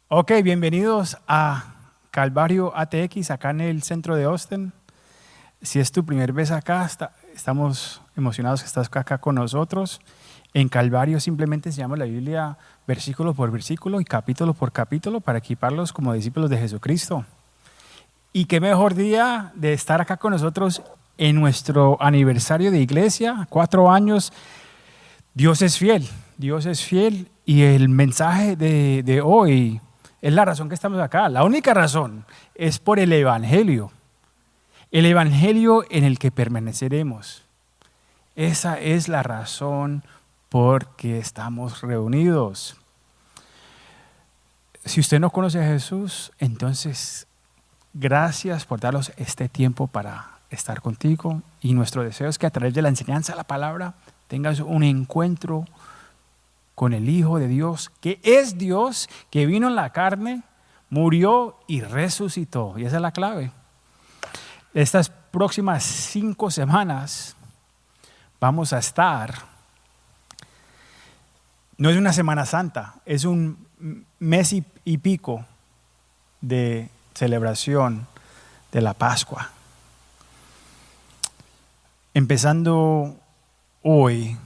Ok, bienvenidos a Calvario ATX, acá en el centro de Austin. Si es tu primera vez acá, estamos emocionados que estás acá con nosotros. En Calvario simplemente se llama la Biblia versículo por versículo y capítulo por capítulo para equiparlos como discípulos de Jesucristo. Y qué mejor día de estar acá con nosotros en nuestro aniversario de iglesia, 4 años. Dios es fiel y el mensaje de hoy es la razón que estamos acá. La única razón es por el Evangelio en el que permaneceremos. Esa es la razón por que estamos reunidos. Si usted no conoce a Jesús, entonces gracias por darnos este tiempo para estar contigo, y nuestro deseo es que a través de la enseñanza de la palabra tengas un encuentro con el Hijo de Dios, que es Dios, que vino en la carne, murió y resucitó. Y esa es la clave. Estas próximas 5 semanas vamos a estar, no es una Semana Santa, es un mes y pico de celebración de la Pascua. Empezando hoy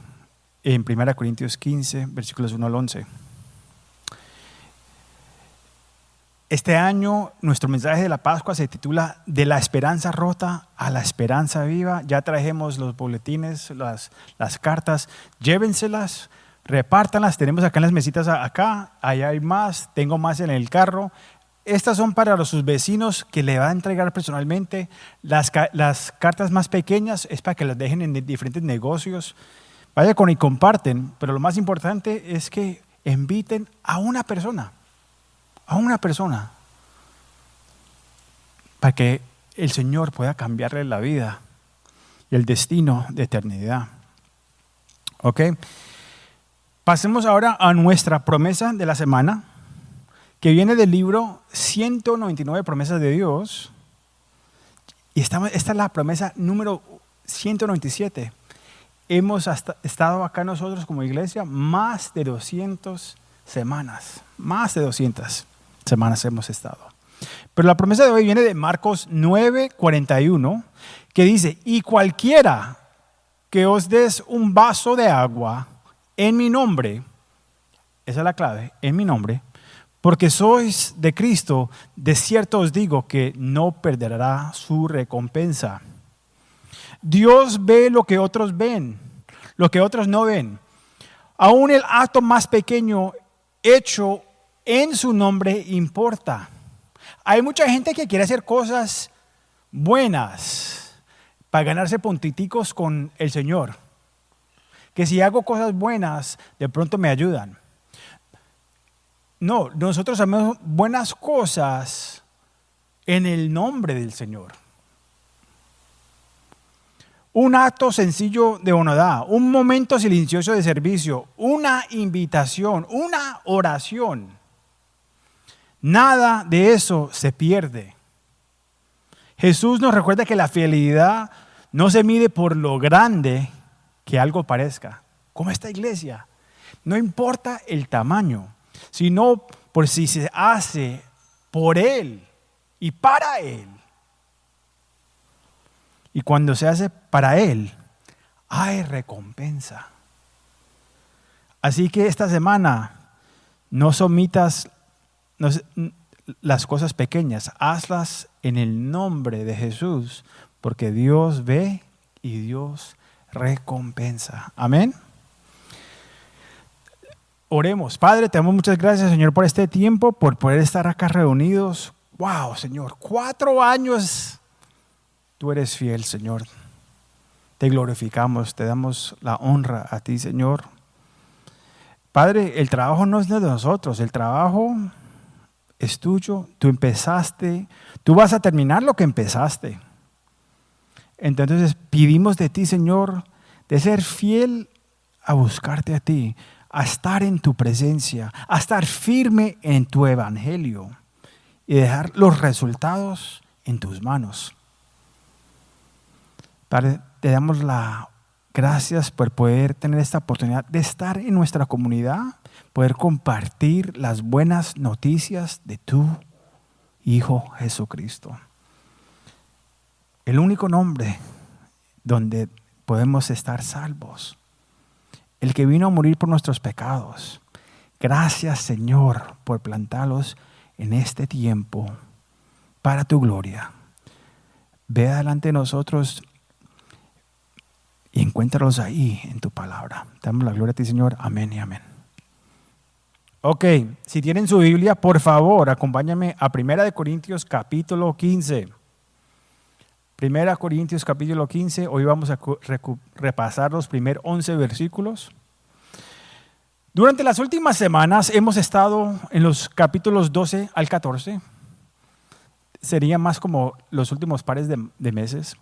en 1 Corintios 15, versículos 1 al 11. Este año nuestro mensaje de la Pascua se titula De la esperanza rota a la esperanza viva. Ya trajimos los boletines, las cartas, llévenselas, repártanlas. Tenemos acá en las mesitas acá, allá hay más, tengo más en el carro. Estas son para sus vecinos que le va a entregar personalmente. Las cartas más pequeñas es para que las dejen en diferentes negocios. Vaya con y comparten, pero lo más importante es que inviten a una persona, para que el Señor pueda cambiarle la vida y el destino de eternidad. ¿Ok? Pasemos ahora a nuestra promesa de la semana, que viene del libro 199 promesas de Dios. Y esta es la promesa número 197. Hemos estado acá nosotros como iglesia más de 200 semanas. Más de 200 semanas hemos estado. Pero la promesa de hoy viene de Marcos 9:41, que dice: y cualquiera que os des un vaso de agua en mi nombre, esa es la clave, en mi nombre, porque sois de Cristo, de cierto os digo que no perderá su recompensa. Dios ve lo que otros ven, lo que otros no ven. Aún el acto más pequeño hecho en su nombre importa. Hay mucha gente que quiere hacer cosas buenas para ganarse puntiticos con el Señor. Que si hago cosas buenas, de pronto me ayudan. No, nosotros hacemos buenas cosas en el nombre del Señor. Un acto sencillo de bondad, un momento silencioso de servicio, una invitación, una oración. Nada de eso se pierde. Jesús nos recuerda que la fidelidad no se mide por lo grande que algo parezca, como esta iglesia. No importa el tamaño, sino por si se hace por Él y para Él. Y cuando se hace para Él, hay recompensa. Así que esta semana no omitas las cosas pequeñas, hazlas en el nombre de Jesús, porque Dios ve y Dios recompensa. Amén. Oremos. Padre, te damos muchas gracias, Señor, por este tiempo, por poder estar acá reunidos. Wow, Señor, 4 años. Tú eres fiel, Señor. Te glorificamos, te damos la honra a ti, Señor. Padre, el trabajo no es de nosotros, el trabajo es tuyo. Tú empezaste, tú vas a terminar lo que empezaste. Entonces pedimos de ti, Señor, de ser fiel a buscarte a ti, a estar en tu presencia, a estar firme en tu evangelio y dejar los resultados en tus manos. Padre, te damos las gracias por poder tener esta oportunidad de estar en nuestra comunidad, poder compartir las buenas noticias de tu Hijo Jesucristo. El único nombre donde podemos estar salvos. El que vino a morir por nuestros pecados. Gracias, Señor, por plantarlos en este tiempo para tu gloria. Ve adelante de nosotros y encuéntralos ahí en tu palabra. Damos la gloria a ti, Señor. Amén y amén. Ok, si tienen su Biblia, por favor, acompáñame a 1 Corintios capítulo 15. 1 Corintios capítulo 15, hoy vamos a repasar los primeros 11 versículos. Durante las últimas semanas hemos estado en los capítulos 12 al 14, sería más como los últimos pares de meses,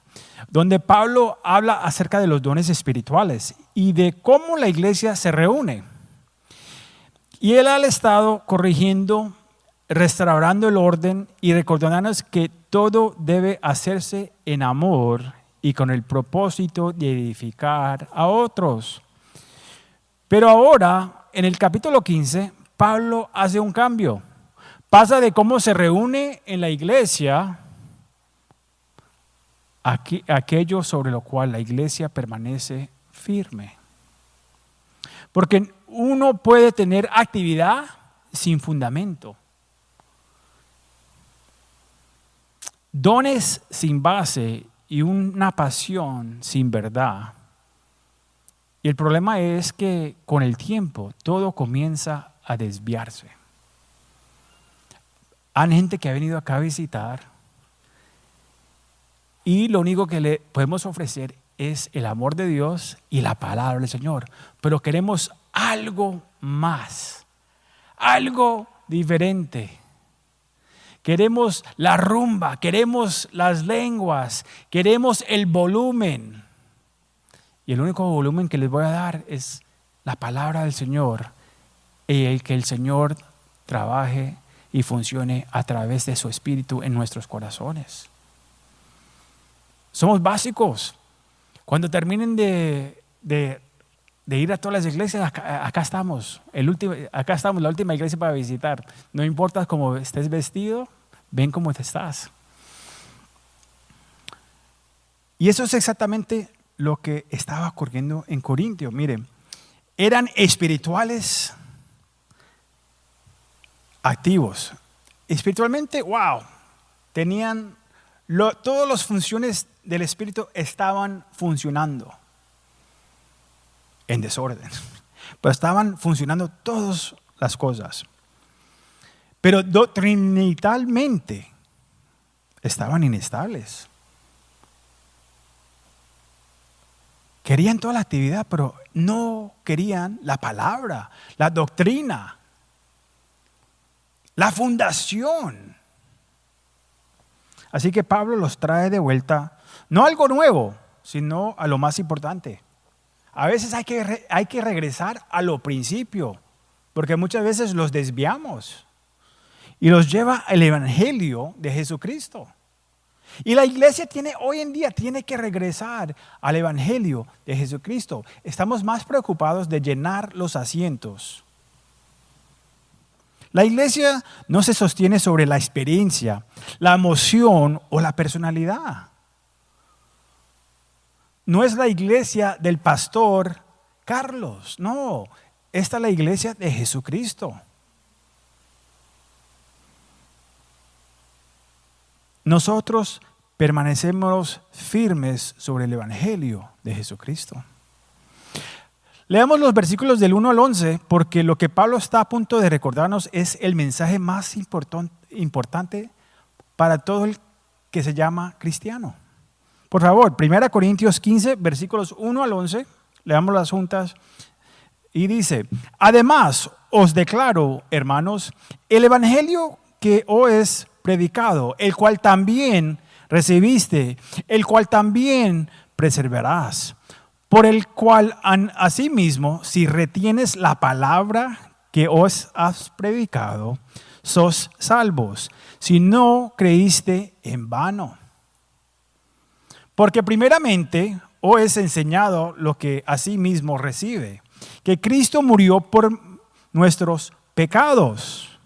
donde Pablo habla acerca de los dones espirituales y de cómo la iglesia se reúne. Y él ha estado corrigiendo, restaurando el orden y recordándonos que todo debe hacerse en amor y con el propósito de edificar a otros. Pero ahora, en el capítulo 15, Pablo hace un cambio. Pasa de cómo se reúne en la iglesia a aquello sobre lo cual la iglesia permanece firme. Porque uno puede tener actividad sin fundamento. Dones sin base y una pasión sin verdad. Y el problema es que con el tiempo todo comienza a desviarse. Hay gente que ha venido acá a visitar y lo único que le podemos ofrecer es el amor de Dios y la palabra del Señor. Pero queremos algo más, algo diferente. Queremos la rumba, queremos las lenguas, queremos el volumen. Y el único volumen que les voy a dar es la palabra del Señor y el que el Señor trabaje y funcione a través de su Espíritu en nuestros corazones. Somos básicos. Cuando terminen de ir a todas las iglesias, acá estamos. Acá estamos, la última iglesia para visitar. No importa cómo estés vestido, ven cómo te estás. Y eso es exactamente lo que estaba ocurriendo en Corintio. Miren, eran espirituales activos. Espiritualmente, wow, tenían todas las funciones del Espíritu estaban funcionando en desorden, pero estaban funcionando todas las cosas. Pero doctrinalmente estaban inestables. Querían toda la actividad, pero no querían la palabra, la doctrina, la fundación. Así que Pablo los trae de vuelta, no a algo nuevo, sino a lo más importante. A veces hay que regresar a lo principio, porque muchas veces los desviamos y los lleva el Evangelio de Jesucristo. Y la iglesia hoy en día tiene que regresar al Evangelio de Jesucristo. Estamos más preocupados de llenar los asientos. La iglesia no se sostiene sobre la experiencia, la emoción o la personalidad. No es la iglesia del pastor Carlos, no. Esta es la iglesia de Jesucristo. Nosotros permanecemos firmes sobre el Evangelio de Jesucristo. Leamos los versículos del 1 al 11, porque lo que Pablo está a punto de recordarnos es el mensaje más importante para todo el que se llama cristiano. Por favor, 1 Corintios 15, versículos 1 al 11, leamos las juntas y dice: además os declaro, hermanos, el evangelio que os es predicado, el cual también recibiste, el cual también preservarás, por el cual asimismo, si retienes la palabra que os has predicado, sos salvos, si no creíste en vano. Porque primeramente os es enseñado lo que asimismo recibe, que Cristo murió por nuestros pecados,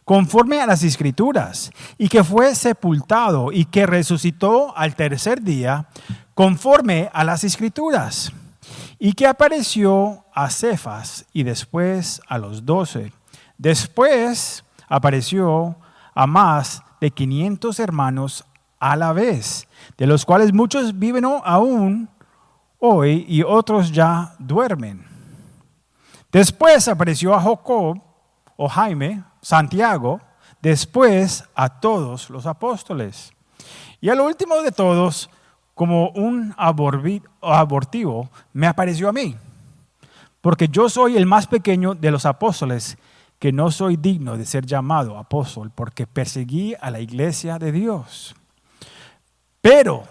conforme a las Escrituras, y que fue sepultado y que resucitó al tercer día, conforme a las Escrituras, y que apareció a Cefas y después a los 12. Después apareció a más de 500 hermanos a la vez, de los cuales muchos viven aún hoy y otros ya duermen. Después apareció a Jacob o Jaime, Santiago, después a todos los apóstoles. Y al último de todos, como un abortivo, me apareció a mí, porque yo soy el más pequeño de los apóstoles, que no soy digno de ser llamado apóstol, porque perseguí a la iglesia de Dios. Pero,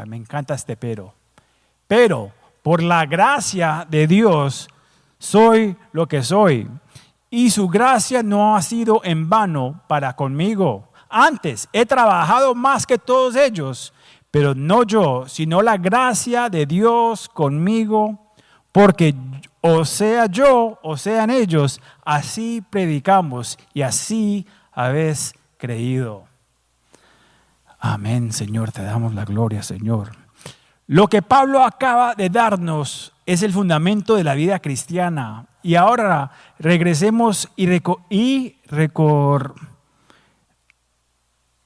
me encanta este pero por la gracia de Dios soy lo que soy, y su gracia no ha sido en vano para conmigo. Antes he trabajado más que todos ellos, pero no yo, sino la gracia de Dios conmigo, porque o sea yo o sean ellos, así predicamos y así habéis creído. Amén, Señor, te damos la gloria, Señor. Lo que Pablo acaba de darnos es el fundamento de la vida cristiana. Y ahora regresemos y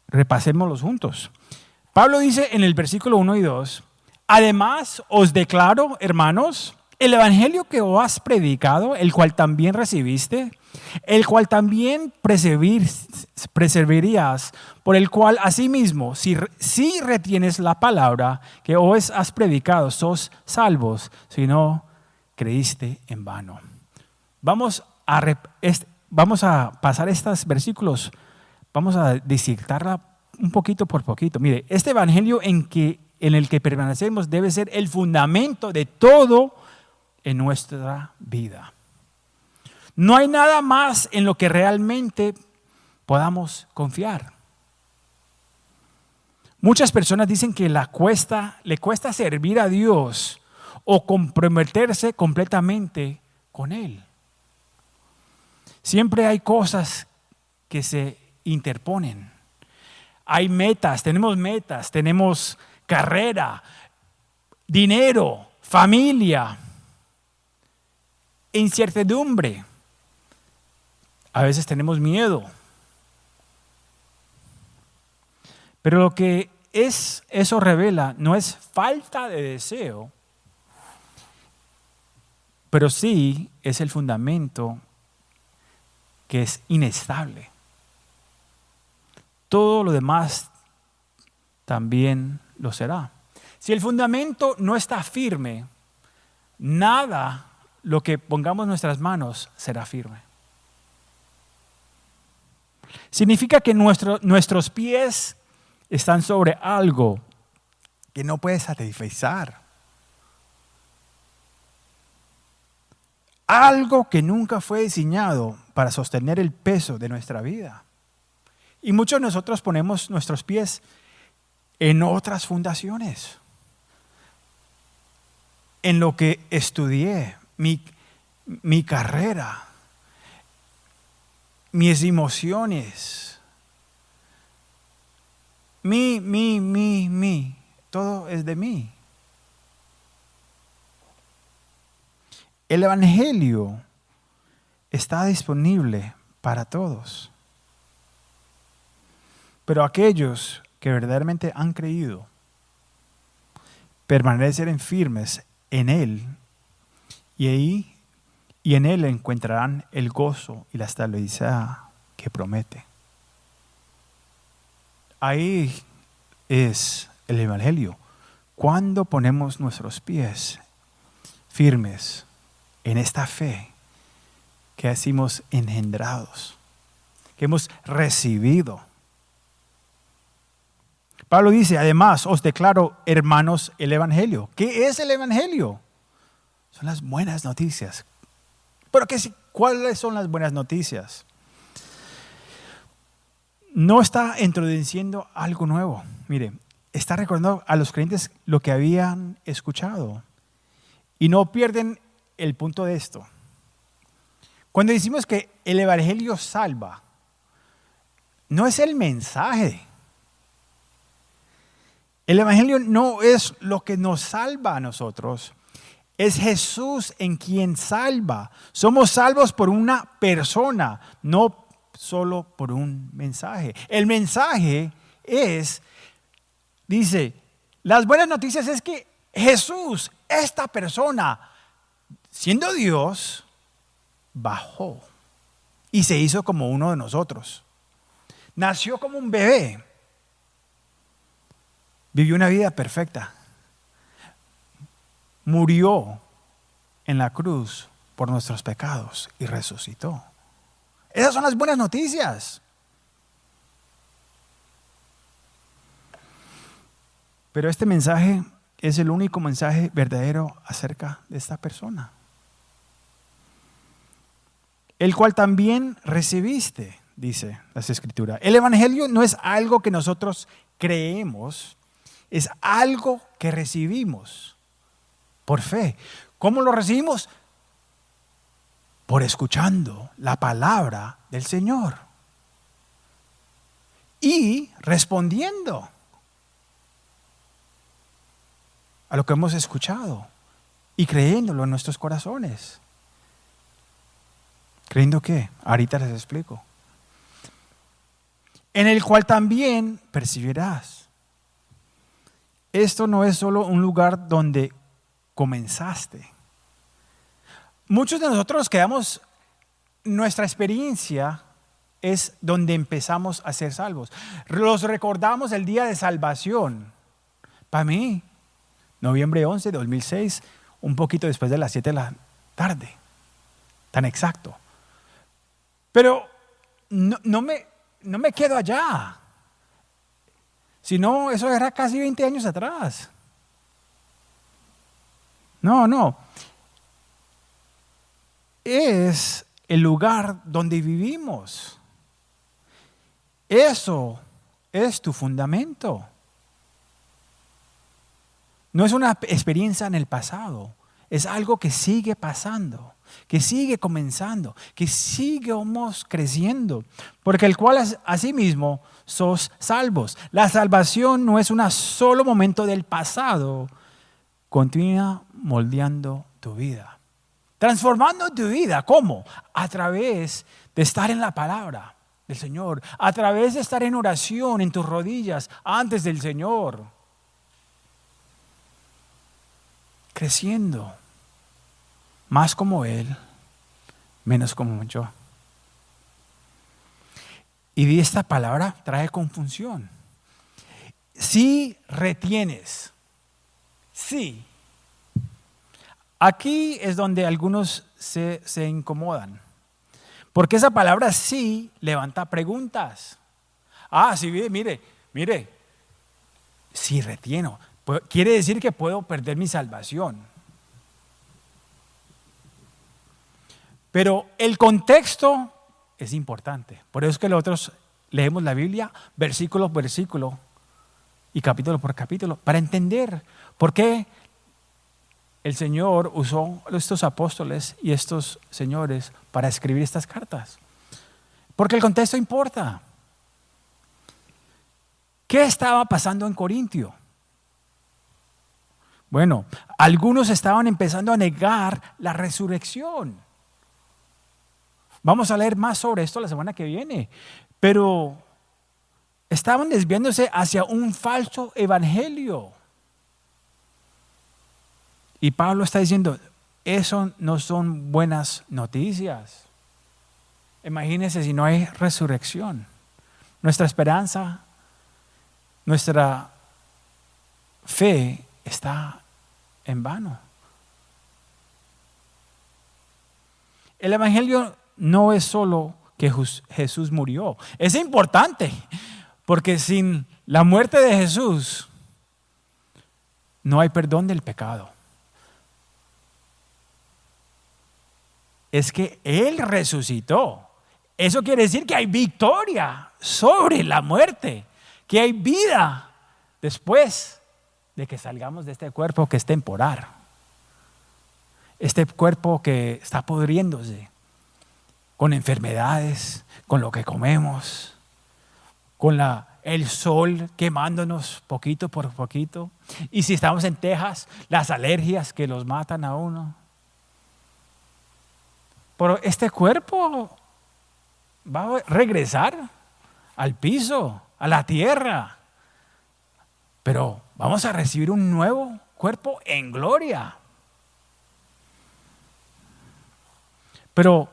repasémoslos juntos. Pablo dice en el versículo 1 y 2, además os declaro, hermanos, el evangelio que os has predicado, el cual también recibiste, el cual también perseverías, por el cual asimismo, si retienes la palabra que os has predicado, sos salvos, si no creíste en vano. Vamos a pasar estos versículos, vamos a disectarla un poquito por poquito. Mire, este evangelio en el que permanecemos debe ser el fundamento de todo en nuestra vida. No hay nada más en lo que realmente podamos confiar. Muchas personas dicen que le cuesta servir a Dios o comprometerse completamente con Él. Siempre hay cosas que se interponen. Hay metas, tenemos carrera, dinero, familia, incertidumbre. A veces tenemos miedo. Pero lo que eso revela no es falta de deseo, pero sí es el fundamento que es inestable. Todo lo demás también lo será. Si el fundamento no está firme, nada lo que pongamos en nuestras manos será firme. Significa que nuestros pies están sobre algo que no puede satisfacer. Algo que nunca fue diseñado para sostener el peso de nuestra vida. Y muchos de nosotros ponemos nuestros pies en otras fundaciones. En lo que estudié, mi carrera, mis emociones, todo es de mí. El evangelio está disponible para todos. Pero aquellos que verdaderamente han creído permanecen firmes en Él y en Él encontrarán el gozo y la estabilidad que promete. Ahí es el evangelio. Cuando ponemos nuestros pies firmes en esta fe que hemos engendrados, que hemos recibido. Pablo dice, además os declaro, hermanos, el evangelio. ¿Qué es el evangelio? Son las buenas noticias. ¿Pero cuáles son las buenas noticias? No está introduciendo algo nuevo. Mire, está recordando a los creyentes lo que habían escuchado. Y no pierden el punto de esto. Cuando decimos que el Evangelio salva, no es el mensaje. El Evangelio no es lo que nos salva a nosotros. Es Jesús en quien salva. Somos salvos por una persona, no solo por un mensaje. El mensaje es, dice, las buenas noticias es que Jesús, esta persona, siendo Dios, bajó y se hizo como uno de nosotros. Nació como un bebé. Vivió una vida perfecta. Murió en la cruz por nuestros pecados y resucitó. Esas son las buenas noticias. Pero este mensaje es el único mensaje verdadero acerca de esta persona, el cual también recibiste, dice las Escrituras. El Evangelio no es algo que nosotros creemos, es algo que recibimos por fe. ¿Cómo lo recibimos? Por escuchando la palabra del Señor y respondiendo a lo que hemos escuchado y creyéndolo en nuestros corazones. ¿Creyendo qué? Ahorita les explico. En el cual también percibirás. Esto no es solo un lugar donde comenzaste. Muchos de nosotros quedamos, nuestra experiencia es donde empezamos a ser salvos. Los recordamos el día de salvación. Para mí, noviembre 11 de 2006, un poquito después de las 7 de la tarde. Tan exacto. Pero no me quedo allá. Sino, eso era casi 20 años atrás. No. Es el lugar donde vivimos. Eso es tu fundamento. No es una experiencia en el pasado, es algo que sigue pasando, que sigue comenzando, que seguimos creciendo, porque el cual asimismo sos salvos. La salvación no es un solo momento del pasado, continúa moldeando tu vida, transformando tu vida. ¿Cómo? A través de estar en la palabra del Señor, a través de estar en oración en tus rodillas antes del Señor, creciendo más como Él, menos como yo. Y esta palabra trae confusión. Si retienes, sí. Aquí es donde algunos se incomodan. Porque esa palabra sí levanta preguntas. Sí, mire, si retieno, quiere decir que puedo perder mi salvación. Pero el contexto es importante. Por eso es que nosotros leemos la Biblia versículo por versículo y capítulo por capítulo para entender por qué el Señor usó a estos apóstoles y estos señores para escribir estas cartas. Porque el contexto importa. ¿Qué estaba pasando en Corintio? Bueno, algunos estaban empezando a negar la resurrección. Vamos a leer más sobre esto la semana que viene. Pero estaban desviándose hacia un falso evangelio. Y Pablo está diciendo, eso no son buenas noticias. Imagínense si no hay resurrección. Nuestra esperanza, nuestra fe está en vano. El evangelio no es solo que Jesús murió. Es importante, porque sin la muerte de Jesús no hay perdón del pecado. Es que Él resucitó. Eso quiere decir que hay victoria sobre la muerte, que hay vida después de que salgamos de este cuerpo que es temporal, este cuerpo que está pudriéndose con enfermedades, con lo que comemos, con el sol quemándonos poquito por poquito. Y si estamos en Texas, las alergias que los matan a uno. Pero este cuerpo va a regresar al piso, a la tierra. Pero vamos a recibir un nuevo cuerpo en gloria. Pero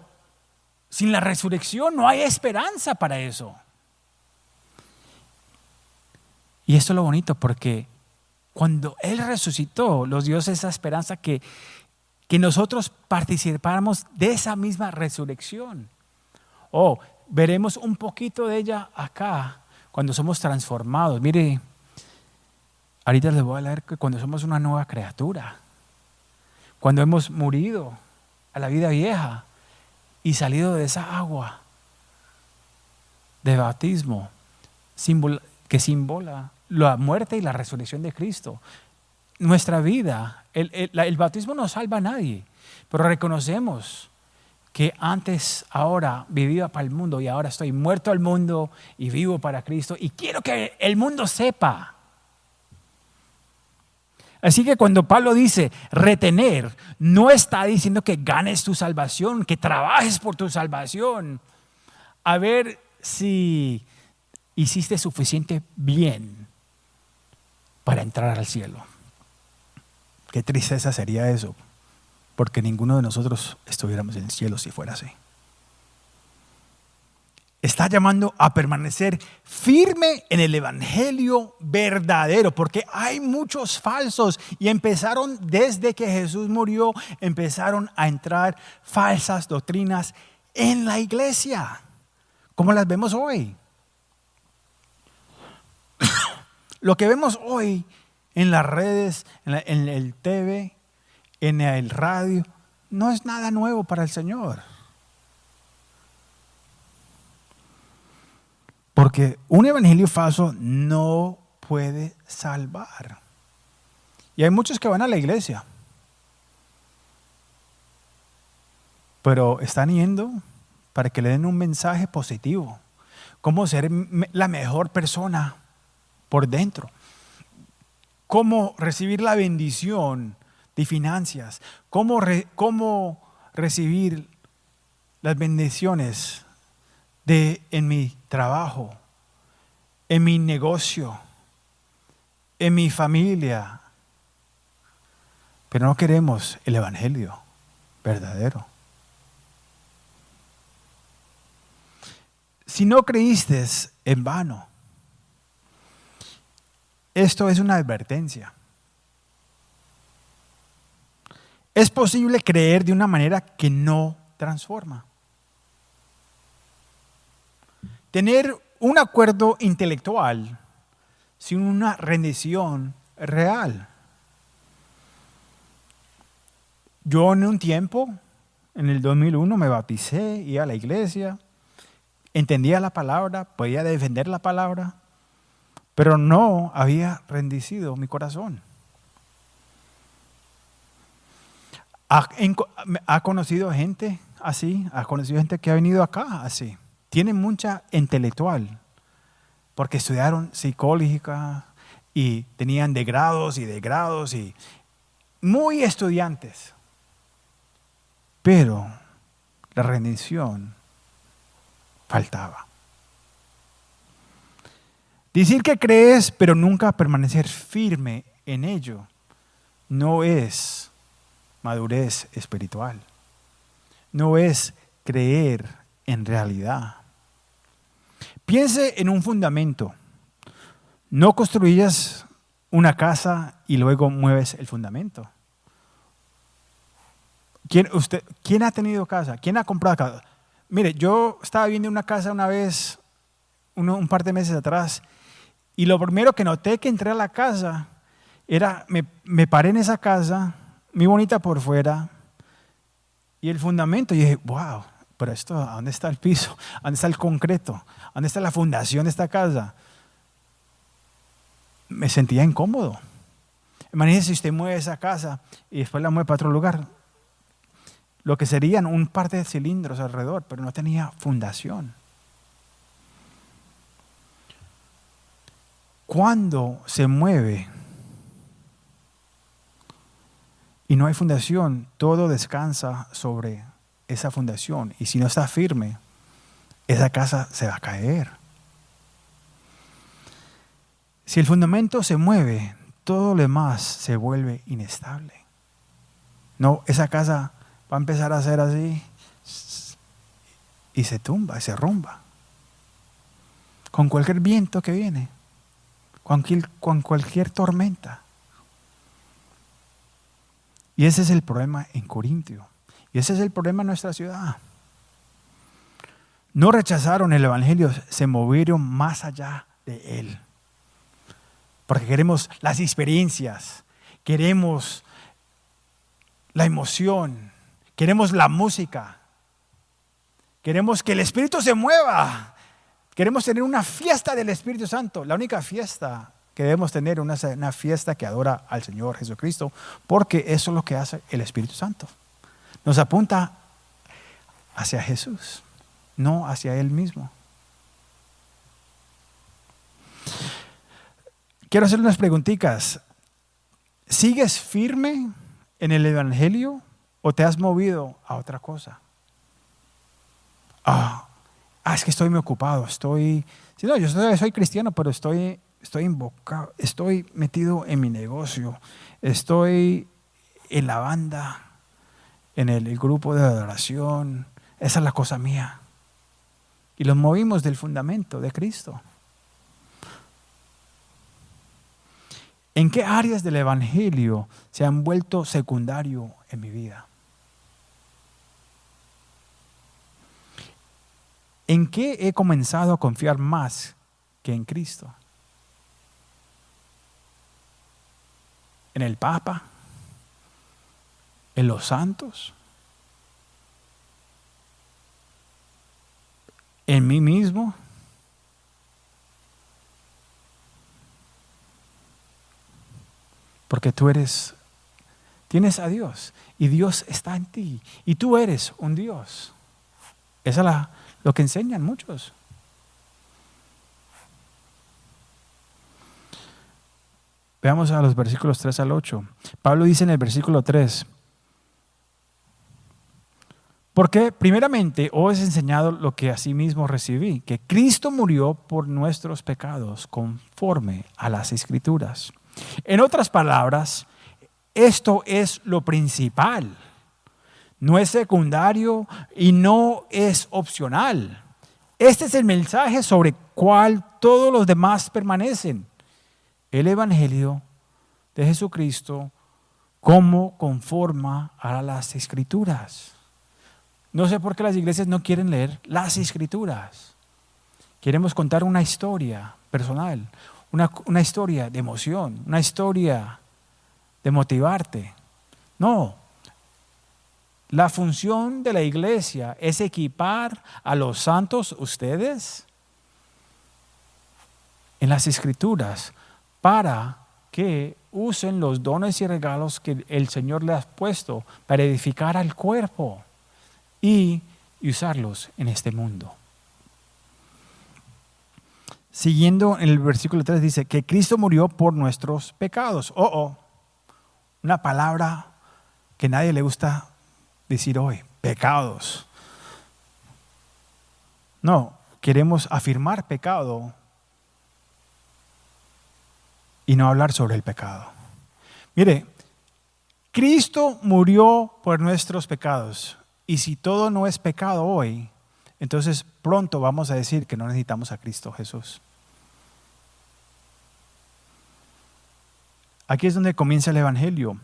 sin la resurrección no hay esperanza para eso. Y esto es lo bonito, porque cuando Él resucitó, nos dio esa esperanza que nosotros participáramos de esa misma resurrección. Veremos un poquito de ella acá, cuando somos transformados. Mire, ahorita les voy a leer que cuando somos una nueva criatura, cuando hemos morido a la vida vieja y salido de esa agua de bautismo, que simbola la muerte y la resurrección de Cristo. Nuestra vida, el bautismo no salva a nadie, pero reconocemos que antes, ahora vivía para el mundo y ahora estoy muerto al mundo y vivo para Cristo y quiero que el mundo sepa. Así que cuando Pablo dice retener, no está diciendo que ganes tu salvación, que trabajes por tu salvación, a ver si hiciste suficiente bien para entrar al cielo. Qué tristeza sería eso, porque ninguno de nosotros estuviéramos en el cielo si fuera así. Está llamando a permanecer firme en el evangelio verdadero, porque hay muchos falsos y empezaron desde que Jesús murió, empezaron a entrar falsas doctrinas en la iglesia, como las vemos hoy. Lo que vemos hoy en las redes, en el TV, en el radio, no es nada nuevo para el Señor. Porque un evangelio falso no puede salvar. Y hay muchos que van a la iglesia, pero están yendo para que le den un mensaje positivo. Cómo ser la mejor persona por dentro. Cómo recibir la bendición de finanzas. Cómo recibir las bendiciones en mi trabajo, en mi negocio, en mi familia. Pero no queremos el evangelio verdadero. Si no creíste, en vano. Esto es una advertencia. Es posible creer de una manera que no transforma. Tener un acuerdo intelectual sin una rendición real. Yo en un tiempo, en el 2001, me bauticé, iba a la iglesia, entendía la palabra, podía defender la palabra, pero no había rendido mi corazón. ¿Ha conocido gente así? ¿Ha conocido gente que ha venido acá así? Tienen mucha intelectual, porque estudiaron psicológica y tenían de grados y muy estudiantes. Pero la rendición faltaba. Decir que crees, pero nunca permanecer firme en ello, no es madurez espiritual. No es creer en realidad. Piense en un fundamento. No construyas una casa y luego mueves el fundamento. ¿Quién ha tenido casa? ¿Quién ha comprado casa? Mire, yo estaba viendo una casa una vez, un par de meses atrás, y lo primero que noté que entré a la casa era, me paré en esa casa, muy bonita por fuera, y el fundamento, y dije, wow, pero esto, ¿a dónde está el piso? ¿A dónde está el concreto? ¿A dónde está la fundación de esta casa? Me sentía incómodo. Imagínese si usted mueve esa casa y después la mueve para otro lugar. lo que serían un par de cilindros alrededor, pero no tenía fundación. Cuando se mueve y no hay fundación, todo descansa sobre esa fundación. Y si no está firme, esa casa se va a caer. Si el fundamento se mueve, todo lo demás se vuelve inestable. No, esa casa va a empezar a ser así y se tumba, y se rumba. Con cualquier viento que viene, con cualquier tormenta. Y ese es el problema en Corintio. Y ese es el problema en nuestra ciudad. No rechazaron el evangelio, se movieron más allá de él. Porque queremos las experiencias, queremos la emoción, queremos la música, queremos que el Espíritu se mueva, queremos tener una fiesta del Espíritu Santo. La única fiesta que debemos tener es una fiesta que adora al Señor Jesucristo, porque eso es lo que hace el Espíritu Santo. Nos apunta hacia Jesús, no hacia Él mismo. Quiero hacer unas preguntitas. ¿Sigues firme en el Evangelio o te has movido a otra cosa? Es que estoy muy ocupado. Yo soy cristiano, pero estoy invocado, estoy metido en mi negocio, estoy en la banda, en el grupo de adoración. Esa es la cosa mía. Y los movimos del fundamento de Cristo. ¿En qué áreas del Evangelio se han vuelto secundario en mi vida? ¿En qué he comenzado a confiar más que en Cristo? ¿En el Papa? ¿En los santos? ¿En mí mismo? Porque tienes a Dios y Dios está en ti y tú eres un Dios. Eso es lo que enseñan muchos. Veamos a los versículos 3 al 8. Pablo dice en el versículo 3, porque primeramente os he enseñado lo que asimismo recibí, que Cristo murió por nuestros pecados conforme a las Escrituras. En otras palabras, esto es lo principal. No es secundario y no es opcional. Este es el mensaje sobre el cual todos los demás permanecen. El Evangelio de Jesucristo como conforma a las Escrituras. No sé por qué las iglesias no quieren leer las Escrituras. Queremos contar una historia personal, una historia de emoción, una historia de motivarte. No. La función de la iglesia es equipar a los santos, ustedes, en las Escrituras para que usen los dones y regalos que el Señor les ha puesto para edificar al cuerpo y usarlos en este mundo. Siguiendo en el versículo 3 dice que Cristo murió por nuestros pecados. Una palabra que a nadie le gusta decir hoy, pecados. No, queremos afirmar pecado y no hablar sobre el pecado. Mire, Cristo murió por nuestros pecados. Y si todo no es pecado hoy, entonces pronto vamos a decir que no necesitamos a Cristo Jesús. Aquí es donde comienza el Evangelio.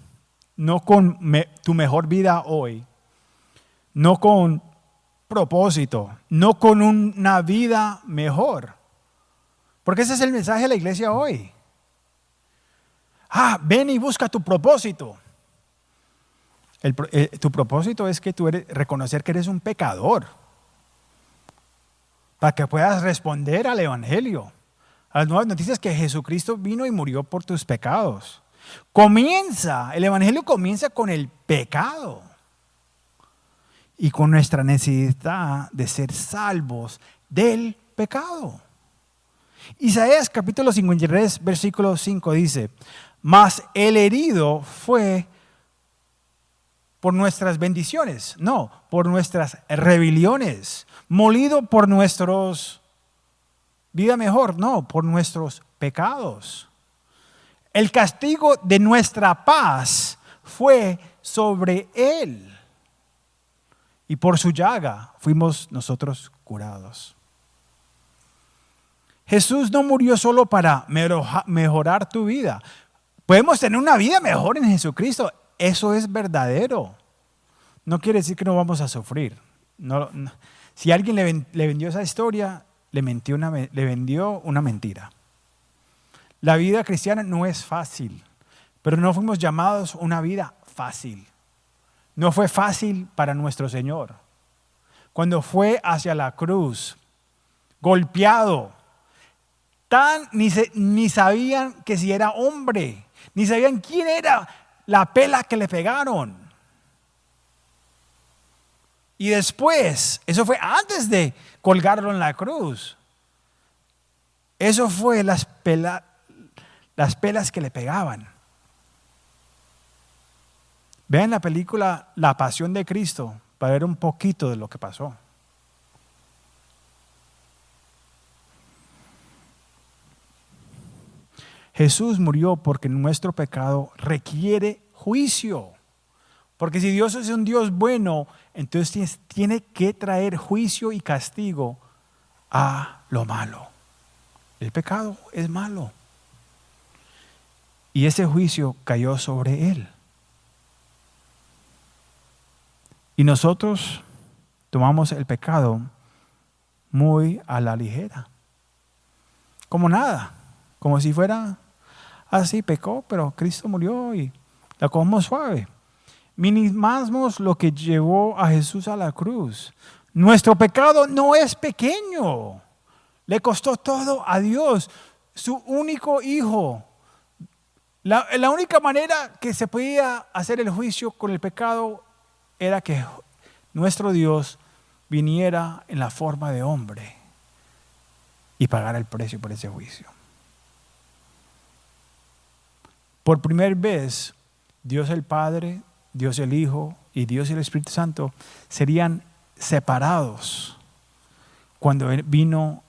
No con tu mejor vida hoy, no con propósito, no con una vida mejor. Porque ese es el mensaje de la iglesia hoy. Ven y busca tu propósito. Tu propósito es que reconocer que eres un pecador. Para que puedas responder al Evangelio. A las nuevas noticias que Jesucristo vino y murió por tus pecados. El Evangelio comienza con el pecado. y con nuestra necesidad de ser salvos del pecado. Isaías capítulo 53, versículo 5 dice, mas el herido fue por nuestras bendiciones, no, por nuestras rebeliones, molido por nuestros, vida mejor, no, por nuestros pecados. El castigo de nuestra paz fue sobre él, y por su llaga fuimos nosotros curados. Jesús no murió solo para mejorar tu vida. Podemos tener una vida mejor en Jesucristo. Eso es verdadero. No quiere decir que no vamos a sufrir. No. Si alguien le vendió esa historia, le vendió una mentira. La vida cristiana no es fácil, pero no fuimos llamados a una vida fácil. No fue fácil para nuestro Señor. Cuando fue hacia la cruz, golpeado, ni sabían que si era hombre, ni sabían quién era la pela que le pegaron. Y después, eso fue antes de colgarlo en la cruz. Eso fue las pelas que le pegaban. Vean la película La Pasión de Cristo para ver un poquito de lo que pasó. Jesús murió porque nuestro pecado requiere juicio. Porque si Dios es un Dios bueno, entonces tiene que traer juicio y castigo a lo malo. El pecado es malo. Y ese juicio cayó sobre él. Y nosotros tomamos el pecado muy a la ligera. Como nada. Como si fuera así, pecó, pero Cristo murió y la cogemos suave. Minimizamos lo que llevó a Jesús a la cruz. Nuestro pecado no es pequeño. Le costó todo a Dios, su único hijo. La única manera que se podía hacer el juicio con el pecado era que nuestro Dios viniera en la forma de hombre y pagara el precio por ese juicio. Por primera vez, Dios el Padre, Dios el Hijo y Dios el Espíritu Santo serían separados cuando vino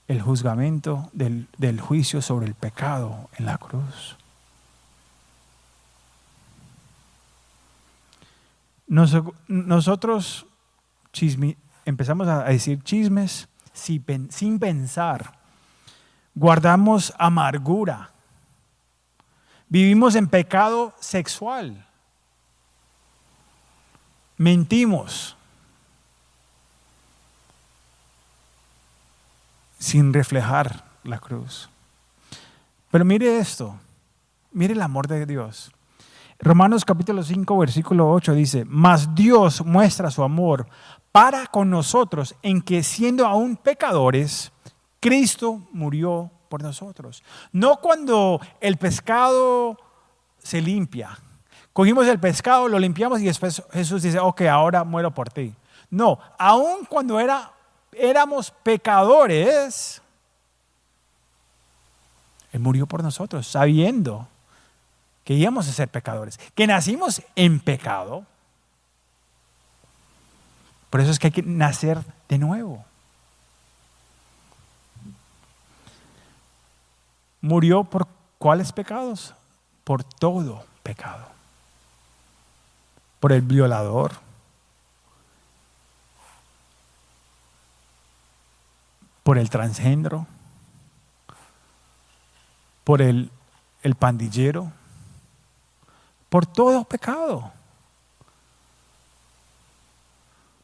el juzgamiento del juicio sobre el pecado en la cruz. Nosotros empezamos a decir chismes sin pensar. Guardamos amargura. Vivimos en pecado sexual. Mentimos. Sin reflejar la cruz. Pero mire esto. Mire el amor de Dios. Romanos capítulo 5, versículo 8 dice, mas Dios muestra su amor para con nosotros en que siendo aún pecadores, Cristo murió por nosotros. No cuando el pescado se limpia. Cogimos el pescado, lo limpiamos y después Jesús dice, ok, ahora muero por ti. No, aún cuando éramos pecadores, Él murió por nosotros, sabiendo que íbamos a ser pecadores, que nacimos en pecado. Por eso es que hay que nacer de nuevo. ¿Murió por cuáles pecados? Por todo pecado. Por el violador. Por el transgénero. Por el pandillero. Por todo pecado.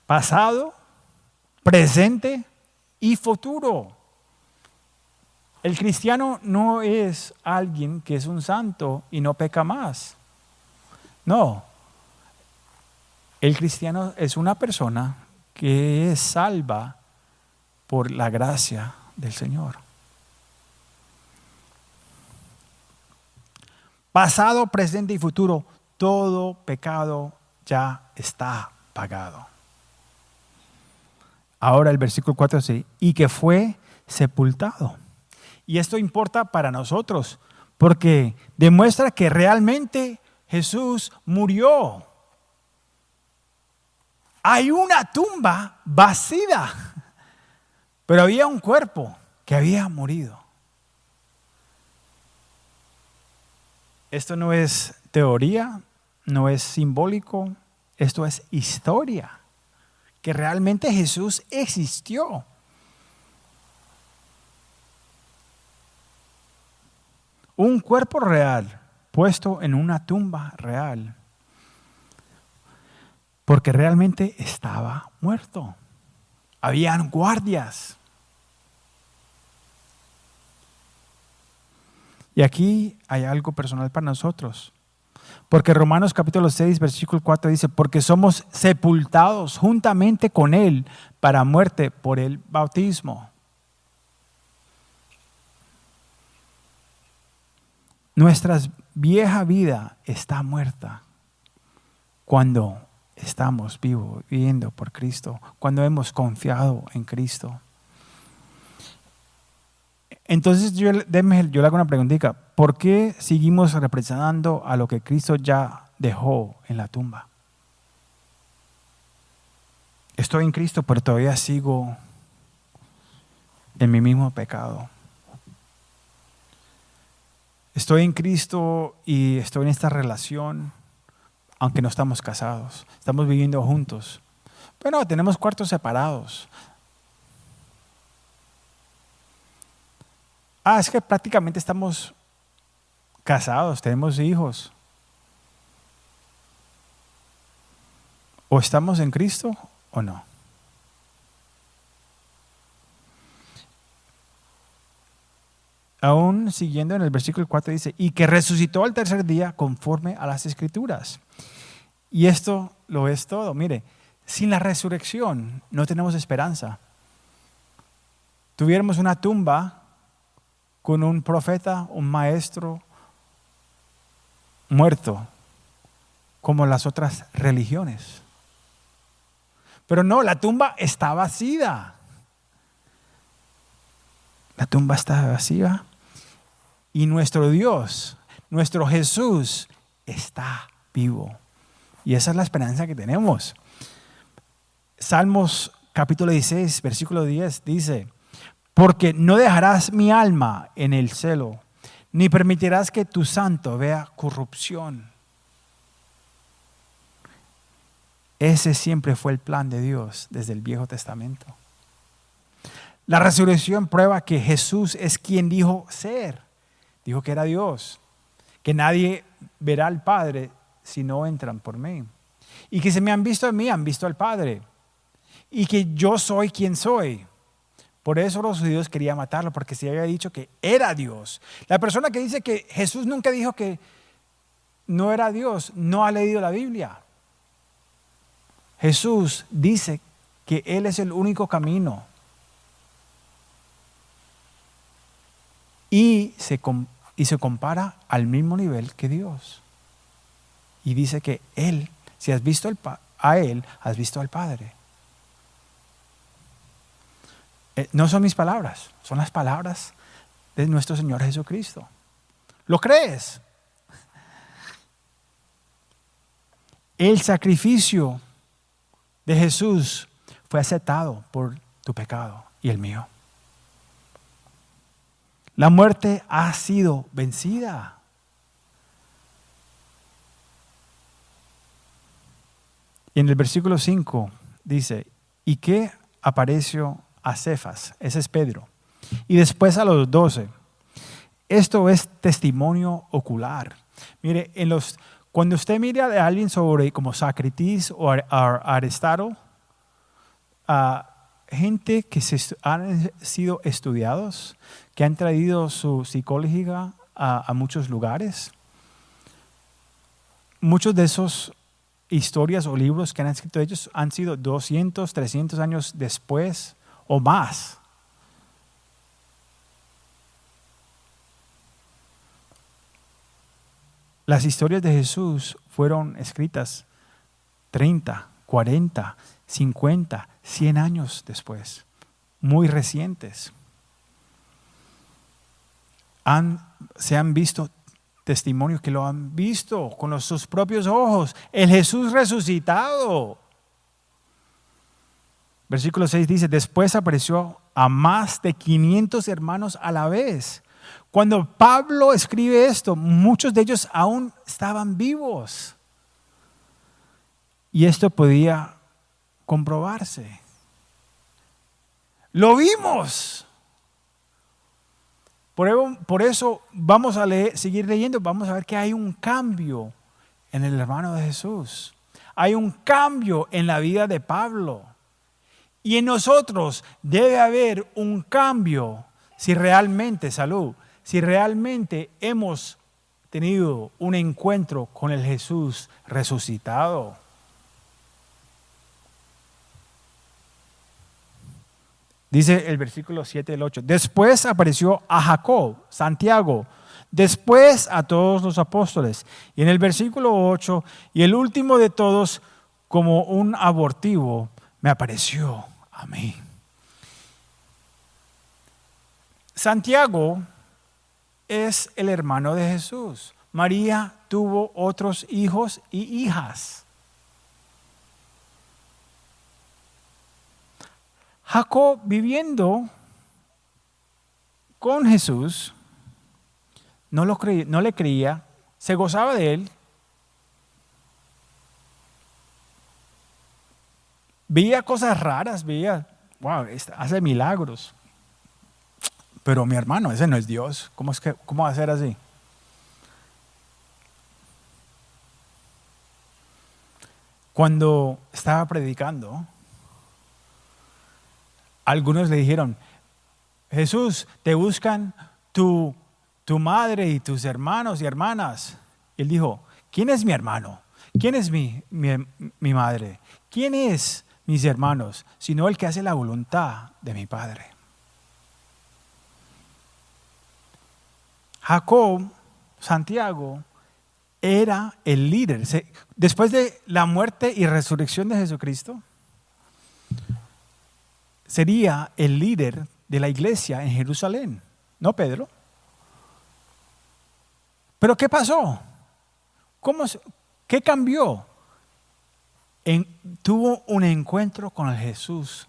Pasado, presente y futuro. El cristiano no es alguien que es un santo y no peca más. No. El cristiano es una persona que es salva por la gracia del Señor. Pasado, presente y futuro, todo pecado ya está pagado. Ahora el versículo 4 dice, y que fue sepultado. Y esto importa para nosotros, porque demuestra que realmente Jesús murió. Hay una tumba vacía, pero había un cuerpo que había morido. Esto no es teoría, no es simbólico, esto es historia, que realmente Jesús existió. Un cuerpo real puesto en una tumba real, porque realmente estaba muerto. Habían guardias. Y aquí hay algo personal para nosotros. Porque Romanos capítulo 6, versículo 4 dice, porque somos sepultados juntamente con Él para muerte por el bautismo. Nuestra vieja vida está muerta cuando estamos vivos, viviendo por Cristo, cuando hemos confiado en Cristo. Entonces yo le hago una preguntita. ¿Por qué seguimos representando a lo que Cristo ya dejó en la tumba? Estoy en Cristo, pero todavía sigo en mi mismo pecado. Estoy en Cristo y estoy en esta relación, aunque no estamos casados. Estamos viviendo juntos. Pero tenemos cuartos separados. Es que prácticamente estamos casados, tenemos hijos. O estamos en Cristo o no. Aún siguiendo en el versículo 4 dice, y que resucitó al tercer día conforme a las Escrituras. Y esto lo es todo. Mire, sin la resurrección no tenemos esperanza. Tuviéramos una tumba con un profeta, un maestro muerto, como las otras religiones. Pero no, la tumba está vacía. La tumba está vacía y nuestro Dios, nuestro Jesús está vivo. Y esa es la esperanza que tenemos. Salmos capítulo 16, versículo 10 dice, porque no dejarás mi alma en el celo, ni permitirás que tu santo vea corrupción. Ese siempre fue el plan de Dios desde el Viejo Testamento. La resurrección prueba que Jesús es quien dijo ser. Dijo que era Dios, que nadie verá al Padre si no entran por mí. Y que si me han visto a mí, han visto al Padre. Y que yo soy quien soy. Por eso los judíos querían matarlo, porque se había dicho que era Dios. La persona que dice que Jesús nunca dijo que no era Dios, no ha leído la Biblia. Jesús dice que Él es el único camino. Y se compara al mismo nivel que Dios. Y dice que Él, si has visto a Él, has visto al Padre. No son mis palabras, son las palabras de nuestro Señor Jesucristo. ¿Lo crees? El sacrificio de Jesús fue aceptado por tu pecado y el mío. La muerte ha sido vencida. Y en el versículo 5 dice, ¿y qué apareció a Cefas? Ese es Pedro. Y después a los 12. Esto es testimonio ocular. Mire, cuando usted mira a alguien sobre como Sócrates o Aristóteles, gente que han sido estudiados, que han traído su psicología a muchos lugares. Muchos de esos historias o libros que han escrito ellos han sido 200, 300 años después o más. Las historias de Jesús fueron escritas 30, 40, 50, 100 años después, muy recientes. Se han visto testimonios que lo han visto con sus propios ojos, el Jesús resucitado. Versículo 6 dice, después apareció a más de 500 hermanos a la vez. Cuando Pablo escribe esto, muchos de ellos aún estaban vivos. Y esto podía comprobarse. Lo vimos. Por eso vamos a seguir leyendo, vamos a ver que hay un cambio en el hermano de Jesús. Hay un cambio en la vida de Pablo. Y en nosotros debe haber un cambio si realmente hemos tenido un encuentro con el Jesús resucitado. Dice el versículo 7 del 8. Después apareció a Jacob, Santiago, después a todos los apóstoles. Y en el versículo 8, y el último de todos, como un abortivo, me apareció a mí. Santiago es el hermano de Jesús. María tuvo otros hijos y hijas. Jacob, viviendo con Jesús, no le creía, se gozaba de él, veía cosas raras, wow, hace milagros. Pero mi hermano, ese no es Dios. ¿Cómo va a ser así? Cuando estaba predicando, algunos le dijeron, Jesús, te buscan tu madre y tus hermanos y hermanas. Y él dijo, ¿quién es mi hermano? ¿Quién es mi madre? ¿Quién es mis hermanos? Sino el que hace la voluntad de mi Padre. Jacob, Santiago, era el líder. Después de la muerte y resurrección de Jesucristo, sería el líder de la iglesia en Jerusalén, ¿no, Pedro? ¿Pero qué pasó? ¿Qué cambió? Tuvo un encuentro con el Jesús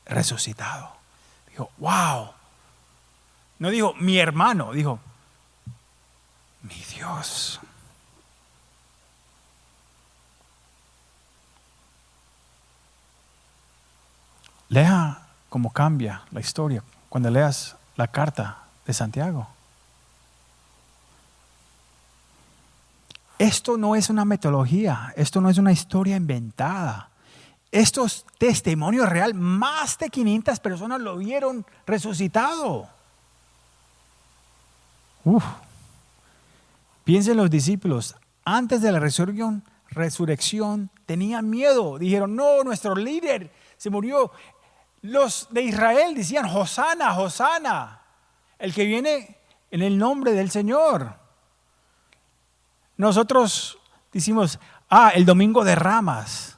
resucitado. Dijo, wow. No dijo, mi hermano, dijo, mi Dios. Lea cómo cambia la historia cuando leas la carta de Santiago. Esto no es una mitología, esto no es una historia inventada. Esto es testimonio real. Más de 500 personas lo vieron resucitado. Piensen los discípulos, antes de la resurrección tenían miedo. Dijeron, no, nuestro líder se murió. Los de Israel decían, Hosana, Hosana, el que viene en el nombre del Señor. Nosotros decimos, el domingo de Ramas.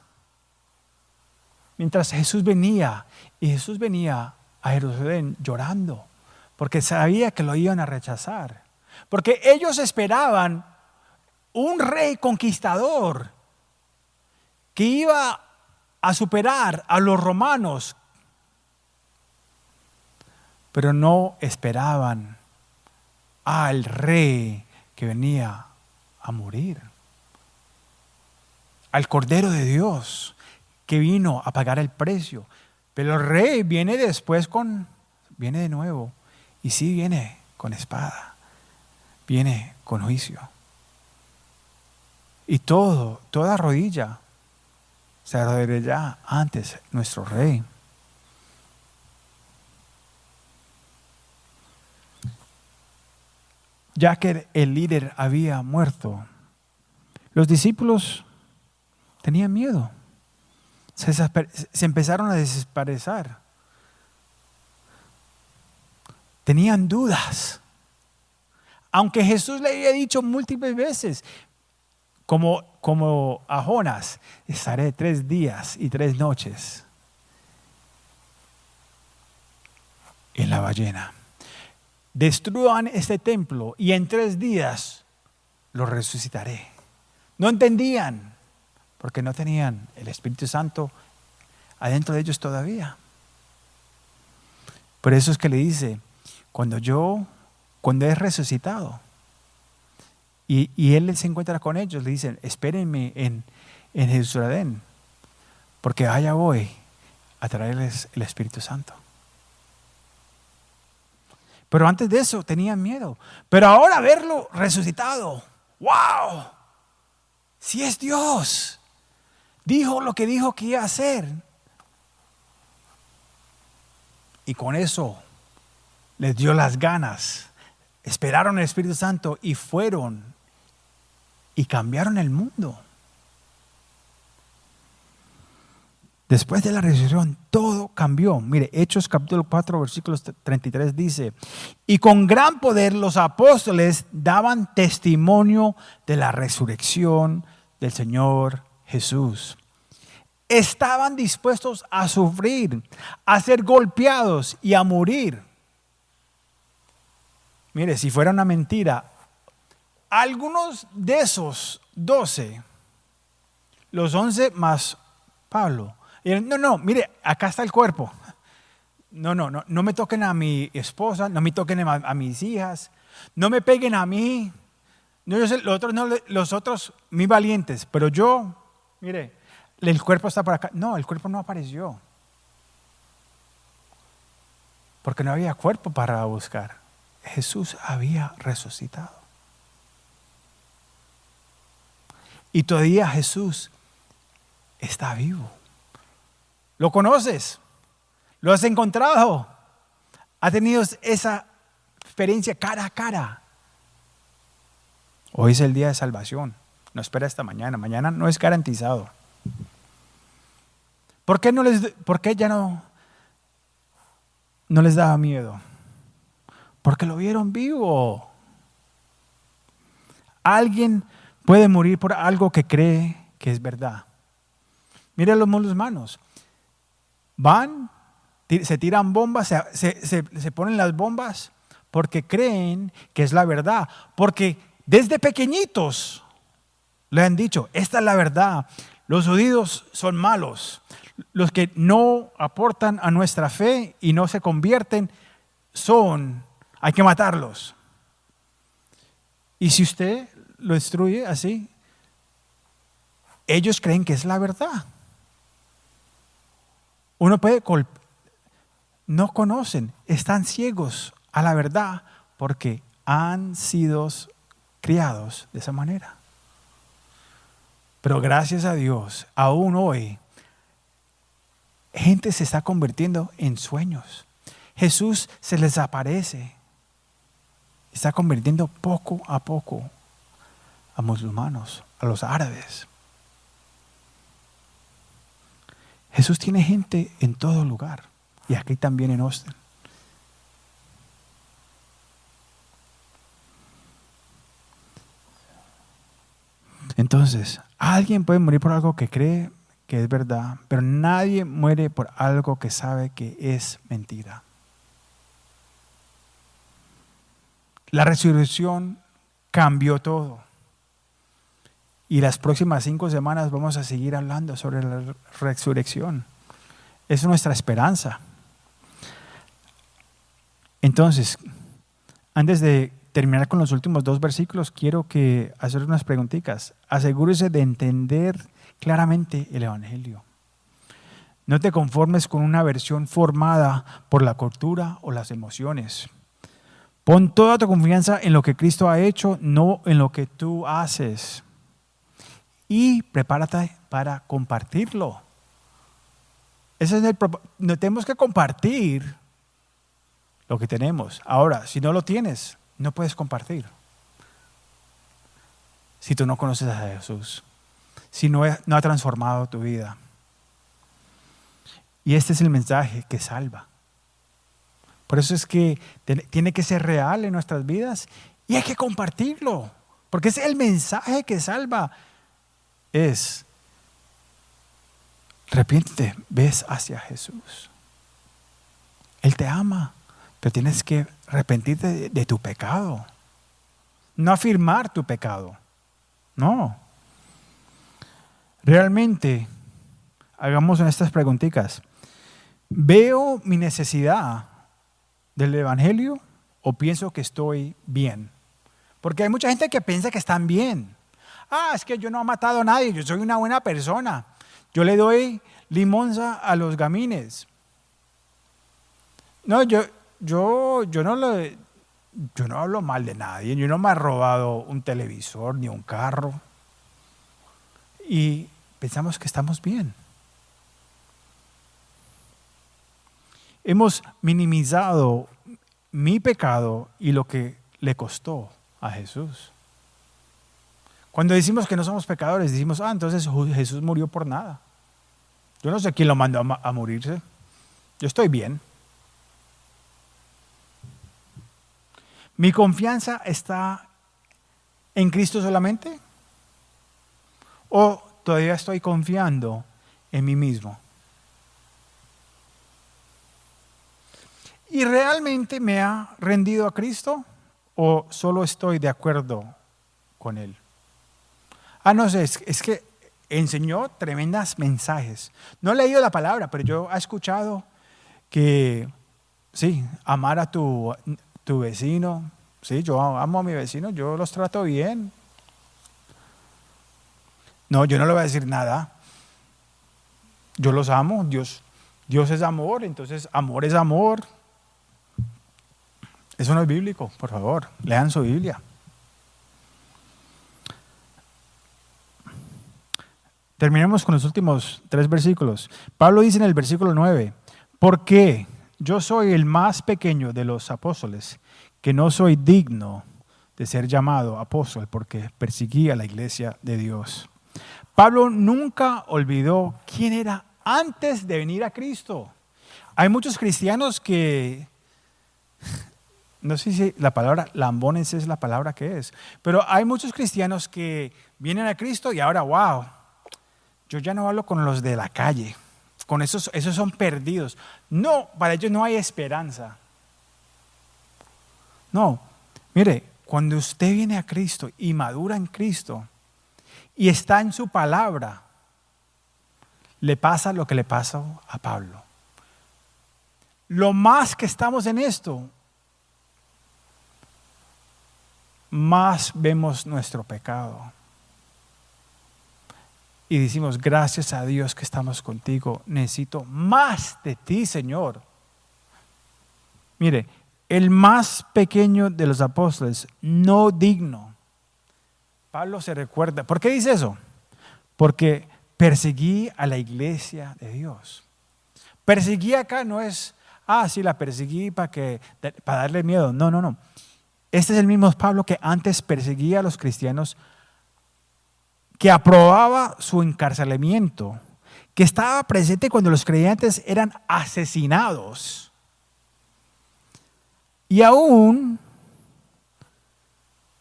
Mientras Jesús venía, y Jesús venía a Jerusalén llorando, porque sabía que lo iban a rechazar. Porque ellos esperaban un rey conquistador que iba a superar a los romanos, pero no esperaban al rey que venía a morir, al Cordero de Dios que vino a pagar el precio. Pero el rey viene después viene de nuevo, y sí viene con espada, viene con juicio. Y toda rodilla se arrodillará antes nuestro rey. Ya que el líder había muerto, los discípulos tenían miedo. Se empezaron a desesperar. Tenían dudas. Aunque Jesús le había dicho múltiples veces, como como a Jonás, estaré 3 días y 3 noches en la ballena. Destruyan este templo y en 3 días lo resucitaré. No entendían, porque no tenían el Espíritu Santo adentro de ellos todavía. Por eso es que le dice, cuando es resucitado, y él se encuentra con ellos, le dicen, espérenme en Jerusalén, porque allá voy a traerles el Espíritu Santo. Pero antes de eso tenían miedo. Pero ahora verlo resucitado, ¡wow! Si es Dios, dijo lo que dijo que iba a hacer. Y con eso les dio las ganas. Esperaron el Espíritu Santo y fueron y cambiaron el mundo. Después de la resurrección, todo cambió. Mire, Hechos capítulo 4, versículos 33 dice, y con gran poder los apóstoles daban testimonio de la resurrección del Señor Jesús. Estaban dispuestos a sufrir, a ser golpeados y a morir. Mire, si fuera una mentira, algunos de esos 12, los 11 más Pablo, no, mire, acá está el cuerpo. No me toquen a mi esposa, no me toquen a mis hijas, no me peguen a mí. No, yo sé, los otros, muy valientes, pero yo, mire, el cuerpo está por acá. No, el cuerpo no apareció. Porque no había cuerpo para buscar. Jesús había resucitado. Y todavía Jesús está vivo. ¿Lo conoces? ¿Lo has encontrado? ¿Has tenido esa experiencia cara a cara? Hoy es el día de salvación. No espera hasta mañana. Mañana no es garantizado. ¿Por qué ya no les daba miedo? Porque lo vieron vivo. Alguien puede morir por algo que cree que es verdad. Mira los musulmanes. Van, se tiran bombas, se ponen las bombas porque creen que es la verdad. Porque desde pequeñitos le han dicho, esta es la verdad. Los judíos son malos. Los que no aportan a nuestra fe y no se convierten hay que matarlos. Y si usted lo destruye así, ellos creen que es la verdad. Uno puede no conocen, están ciegos a la verdad porque han sido criados de esa manera. Pero gracias a Dios, aún hoy, gente se está convirtiendo en sueños. Jesús se les aparece. Está convirtiendo poco a poco a musulmanes, a los árabes. Jesús tiene gente en todo lugar y aquí también en Austin. Entonces, alguien puede morir por algo que cree que es verdad, pero nadie muere por algo que sabe que es mentira. La resurrección cambió todo. Y las próximas 5 semanas vamos a seguir hablando sobre la resurrección. Es nuestra esperanza. Entonces, antes de terminar con los últimos 2 versículos, quiero hacer unas preguntitas. Asegúrese de entender claramente el Evangelio. No te conformes con una versión formada por la cultura o las emociones. Pon toda tu confianza en lo que Cristo ha hecho, no en lo que tú haces. Y prepárate para compartirlo. Tenemos que compartir lo que tenemos. Ahora, si no lo tienes, no puedes compartir. Si tú no conoces a Jesús, si no ha transformado tu vida. Y este es el mensaje que salva. Por eso es que tiene que ser real en nuestras vidas y hay que compartirlo, porque es el mensaje que salva. es: arrepiéntete, ves hacia Jesús. Él te ama, pero tienes que arrepentirte de tu pecado. No afirmar tu pecado. No. Realmente, hagamos estas preguntitas. ¿Veo mi necesidad del Evangelio o pienso que estoy bien? Porque hay mucha gente que piensa que están bien. Es que yo no he matado a nadie, yo soy una buena persona. Yo le doy limonza a los gamines. No, yo no hablo mal de nadie, yo no me he robado un televisor ni un carro. Y pensamos que estamos bien. Hemos minimizado mi pecado y lo que le costó a Jesús. Cuando decimos que no somos pecadores, decimos, entonces Jesús murió por nada. Yo no sé quién lo mandó a morirse. Yo estoy bien. ¿Mi confianza está en Cristo solamente? ¿O todavía estoy confiando en mí mismo? ¿Y realmente me ha rendido a Cristo o solo estoy de acuerdo con Él? No sé, es que enseñó tremendas mensajes. No he leído la palabra, pero yo he escuchado que, sí, amar a tu vecino. Sí, yo amo a mi vecino, yo los trato bien. No, yo no le voy a decir nada. Yo los amo, Dios es amor, entonces amor es amor. Eso no es bíblico, por favor, lean su Biblia. Terminemos con los últimos 3 versículos. Pablo dice en el versículo 9, porque yo soy el más pequeño de los apóstoles, que no soy digno de ser llamado apóstol porque perseguí a la iglesia de Dios. Pablo nunca olvidó quién era antes de venir a Cristo. Hay muchos cristianos que, no sé si la palabra lambones es la palabra que es, pero hay muchos cristianos que vienen a Cristo y ahora, wow, yo ya no hablo con los de la calle, con esos son perdidos. No, para ellos no hay esperanza. No, mire, cuando usted viene a Cristo y madura en Cristo y está en su palabra, le pasa lo que le pasó a Pablo. Lo más que estamos en esto, más vemos nuestro pecado. Y decimos, gracias a Dios que estamos contigo, necesito más de ti, Señor. Mire, el más pequeño de los apóstoles, no digno. Pablo se recuerda. ¿Por qué dice eso? Porque perseguí a la iglesia de Dios. Perseguí acá no es, sí, la perseguí para darle miedo. No. Este es el mismo Pablo que antes perseguía a los cristianos, que aprobaba su encarcelamiento, que estaba presente cuando los creyentes eran asesinados. Y aún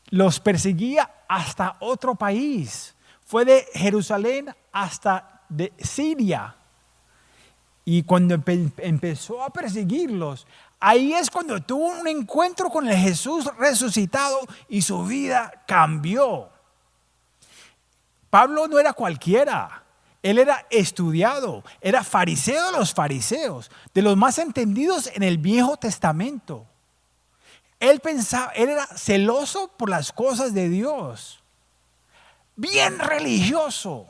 los perseguía hasta otro país. Fue de Jerusalén hasta de Siria. Y cuando empezó a perseguirlos, ahí es cuando tuvo un encuentro con el Jesús resucitado y su vida cambió. Pablo no era cualquiera. Él era estudiado, era fariseo de los fariseos, de los más entendidos en el Viejo Testamento. Él era celoso por las cosas de Dios, bien religioso.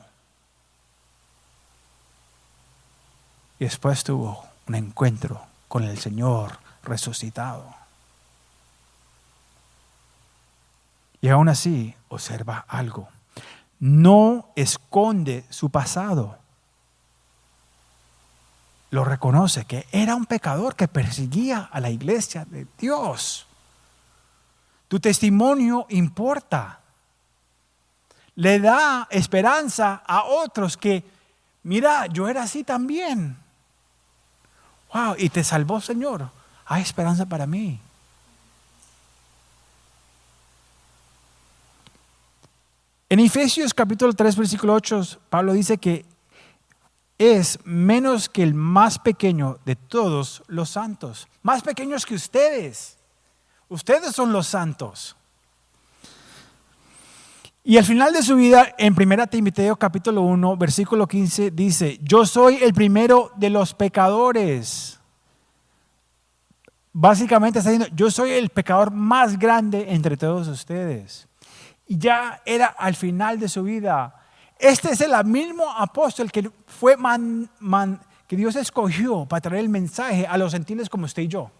Y después tuvo un encuentro con el Señor resucitado. Y aún así observa algo. No esconde su pasado. Lo reconoce que era un pecador que perseguía a la iglesia de Dios. Tu testimonio importa. Le da esperanza a otros que, mira, yo era así también. Wow, y te salvó, Señor. Hay esperanza para mí. En Efesios capítulo 3, versículo 8, Pablo dice que es menos que el más pequeño de todos los santos. Más pequeños que ustedes. Ustedes son los santos. Y al final de su vida, en 1 Timoteo capítulo 1, versículo 15, dice, yo soy el primero de los pecadores. Básicamente está diciendo, yo soy el pecador más grande entre todos ustedes. Y ya era al final de su vida. Este es el mismo apóstol que fue que Dios escogió para traer el mensaje a los gentiles como usted y yo.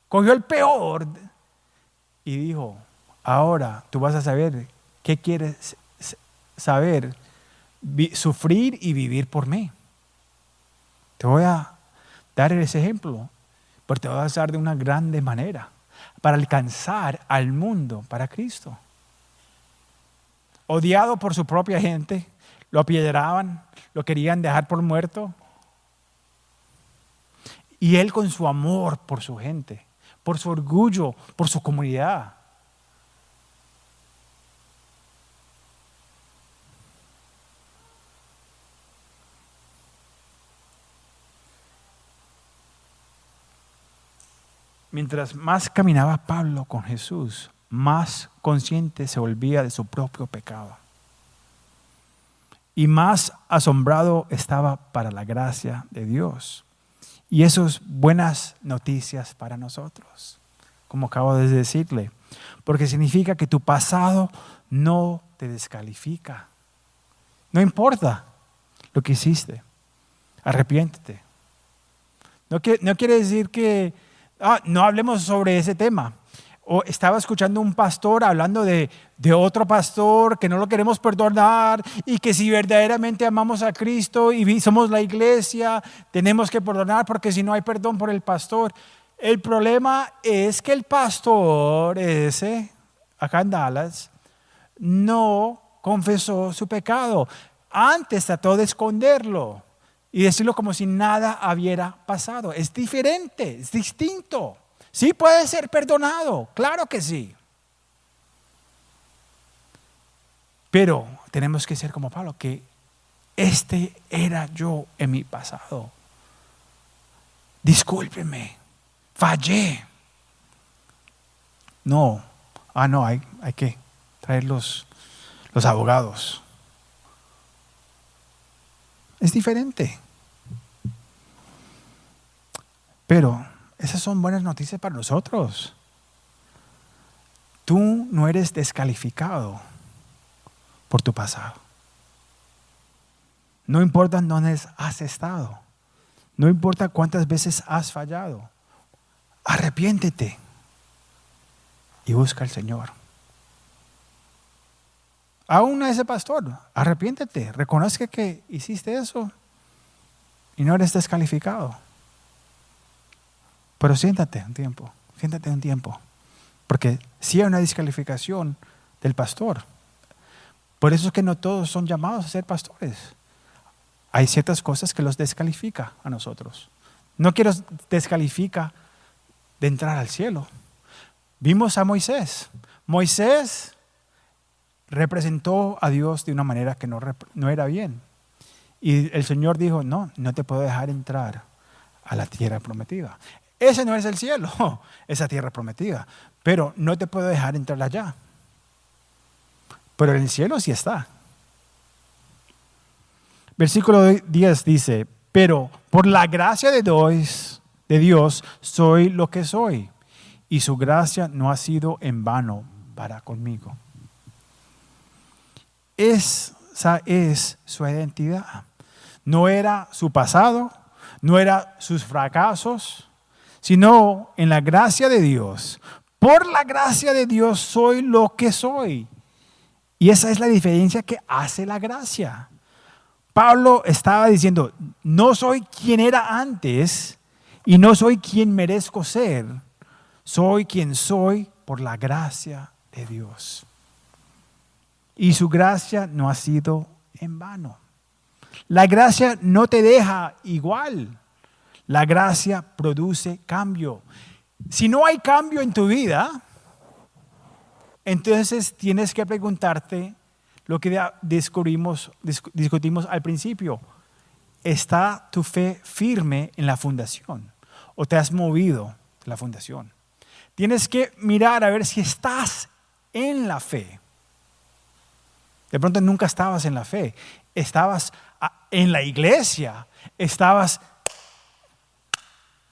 Cogió el peor y dijo, ahora tú vas a saber qué quieres saber, sufrir y vivir por mí. Te voy a dar ese ejemplo, pero te voy a dar de una grande manera para alcanzar al mundo para Cristo. Odiado por su propia gente, lo apedreaban, lo querían dejar por muerto. Y él con su amor por su gente, por su orgullo, por su comunidad. Mientras más caminaba Pablo con Jesús, más consciente se volvía de su propio pecado. Y más asombrado estaba para la gracia de Dios. Y eso es buenas noticias para nosotros, como acabo de decirle, porque significa que tu pasado no te descalifica. No importa lo que hiciste, arrepiéntete. No quiere decir que no hablemos sobre ese tema. O estaba escuchando un pastor hablando de otro pastor que no lo queremos perdonar y que si verdaderamente amamos a Cristo y somos la iglesia, tenemos que perdonar porque si no hay perdón por el pastor. El problema es que el pastor ese, acá en Dallas, no confesó su pecado. Antes trató de esconderlo y decirlo como si nada hubiera pasado. Es diferente, es distinto. Sí puede ser perdonado, claro que sí. Pero tenemos que ser como Pablo, que este era yo en mi pasado. Discúlpeme, fallé. No, hay que traer los abogados. Es diferente. Pero esas son buenas noticias para nosotros. Tú no eres descalificado por tu pasado. No importa dónde has estado. No importa cuántas veces has fallado. Arrepiéntete y busca al Señor. Aún a ese pastor, arrepiéntete, reconozca que hiciste eso y no eres descalificado. Pero siéntate un tiempo, porque sí hay una descalificación del pastor. Por eso es que no todos son llamados a ser pastores. Hay ciertas cosas que los descalifica a nosotros. No que los descalifica de entrar al cielo. Vimos a Moisés. Moisés representó a Dios de una manera que no era bien. Y el Señor dijo, no te puedo dejar entrar a la tierra prometida. Ese no es el cielo, esa tierra prometida. Pero no te puedo dejar entrar allá. Pero en el cielo sí está. Versículo 10 dice, pero por la gracia de Dios soy lo que soy. Y su gracia no ha sido en vano para conmigo. Esa es su identidad. No era su pasado, no era sus fracasos, sino en la gracia de Dios. Por la gracia de Dios soy lo que soy. Y esa es la diferencia que hace la gracia. Pablo estaba diciendo, no soy quien era antes y no soy quien merezco ser. Soy quien soy por la gracia de Dios. Y su gracia no ha sido en vano. La gracia no te deja igual. La gracia produce cambio. Si no hay cambio en tu vida, Entonces tienes que preguntarte lo que discutimos al principio. ¿Está tu fe firme en la fundación o te has movido de la fundación? Tienes que mirar a ver si estás en la fe. De pronto nunca estabas en la fe. Estabas en la iglesia. Estabas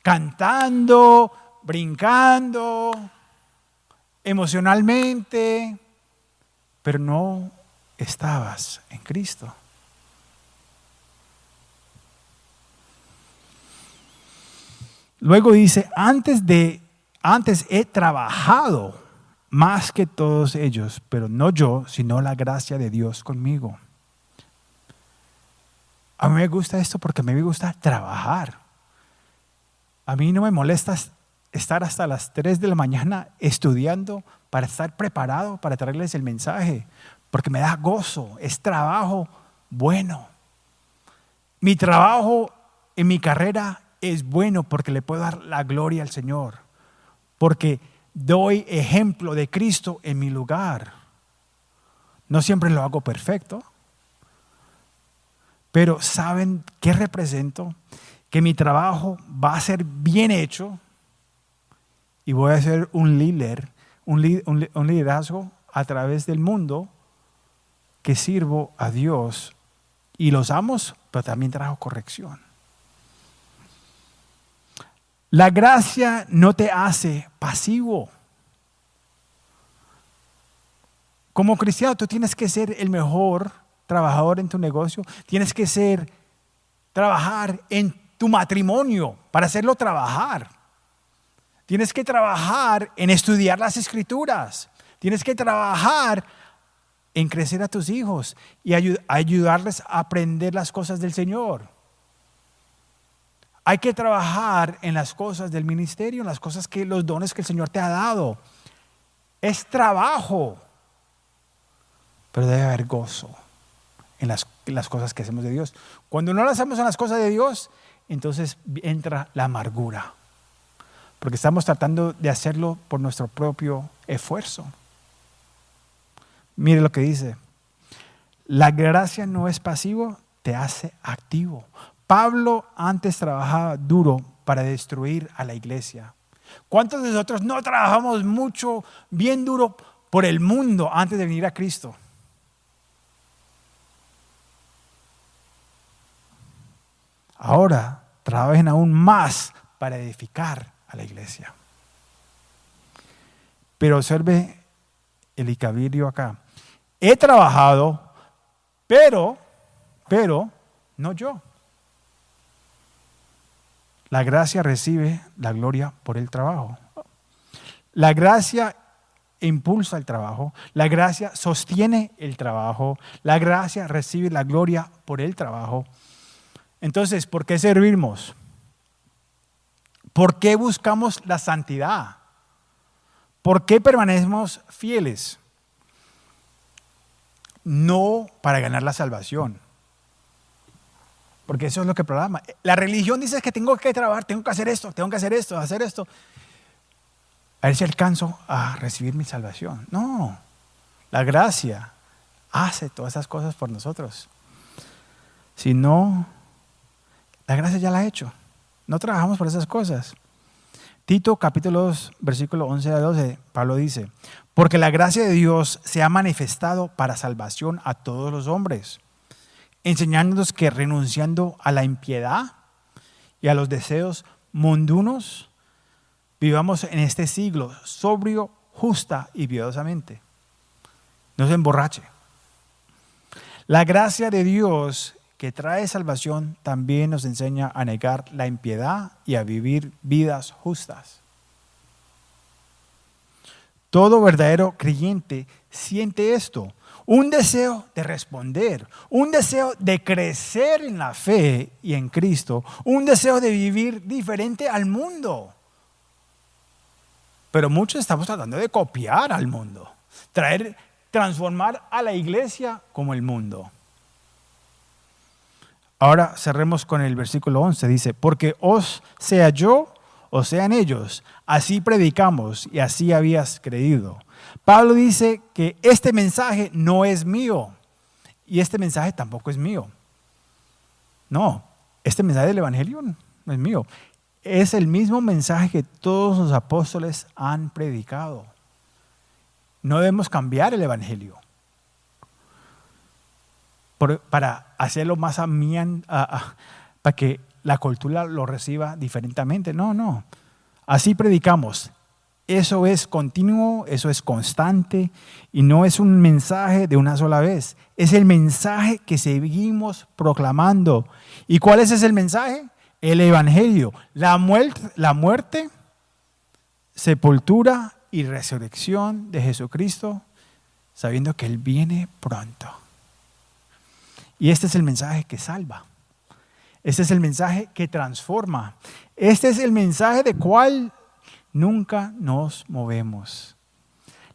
cantando, brincando, emocionalmente, pero no estabas en Cristo. Luego dice, antes he trabajado más que todos ellos, pero no yo, sino la gracia de Dios conmigo. A mí me gusta esto porque a mí me gusta trabajar. A mí no me molesta estar hasta las 3 de la mañana estudiando para estar preparado para traerles el mensaje, porque me da gozo, es trabajo bueno. Mi trabajo en mi carrera es bueno porque le puedo dar la gloria al Señor, porque doy ejemplo de Cristo en mi lugar. No siempre lo hago perfecto, pero ¿saben qué represento? Que mi trabajo va a ser bien hecho y voy a ser un líder, un liderazgo a través del mundo que sirvo a Dios y los amos, pero también trajo corrección. La gracia no te hace pasivo. Como cristiano, tú tienes que ser el mejor trabajador en tu negocio. Tienes que trabajar en tu matrimonio para hacerlo trabajar. Tienes que trabajar en estudiar las Escrituras. Tienes que trabajar en crecer a tus hijos y ayudarles a aprender las cosas del Señor. Hay que trabajar en las cosas del ministerio, en las cosas los dones que el Señor te ha dado. Es trabajo, pero debe haber gozo en las cosas que hacemos de Dios. Cuando no las hacemos en las cosas de Dios, entonces entra la amargura, porque estamos tratando de hacerlo por nuestro propio esfuerzo. Mire lo que dice. La gracia no es pasivo, te hace activo. Pablo antes trabajaba duro para destruir a la iglesia. ¿Cuántos de nosotros no trabajamos mucho, bien duro por el mundo antes de venir a Cristo? Ahora trabajen aún más para edificar a la iglesia. Pero observe el icavirio acá. He trabajado, pero no yo. La gracia recibe la gloria por el trabajo. La gracia impulsa el trabajo. La gracia sostiene el trabajo. La gracia recibe la gloria por el trabajo. Entonces, ¿por qué servimos? ¿Por qué buscamos la santidad? ¿Por qué permanecemos fieles? No para ganar la salvación. Porque eso es lo que programa. La religión dice que tengo que trabajar, tengo que hacer esto, hacer esto. A ver si alcanzo a recibir mi salvación. No, la gracia hace todas esas cosas por nosotros. Si no, la gracia ya la ha hecho. No trabajamos por esas cosas. Tito capítulo 2, versículo 11 a 12, Pablo dice, porque la gracia de Dios se ha manifestado para salvación a todos los hombres, enseñándonos que renunciando a la impiedad y a los deseos mundanos, vivamos en este siglo sobrio, justa y piadosamente. No se emborrache. La gracia de Dios que trae salvación también nos enseña a negar la impiedad y a vivir vidas justas. Todo verdadero creyente siente esto. Un deseo de responder, un deseo de crecer en la fe y en Cristo, un deseo de vivir diferente al mundo. Pero muchos estamos tratando de copiar al mundo, transformar a la iglesia como el mundo. Ahora cerremos con el versículo 11, dice, porque os sea yo o sea en ellos, así predicamos y así habías creído. Pablo dice que este mensaje no es mío y este mensaje tampoco es mío. No, este mensaje del Evangelio no es mío. Es el mismo mensaje que todos los apóstoles han predicado. No debemos cambiar el Evangelio para hacerlo más para que la cultura lo reciba diferentemente. No. Así predicamos. Eso es continuo, eso es constante y no es un mensaje de una sola vez. Es el mensaje que seguimos proclamando. ¿Y cuál es ese mensaje? El Evangelio. La muerte, sepultura y resurrección de Jesucristo, sabiendo que Él viene pronto. Y este es el mensaje que salva. Este es el mensaje que transforma. Este es el mensaje de cual nunca nos movemos.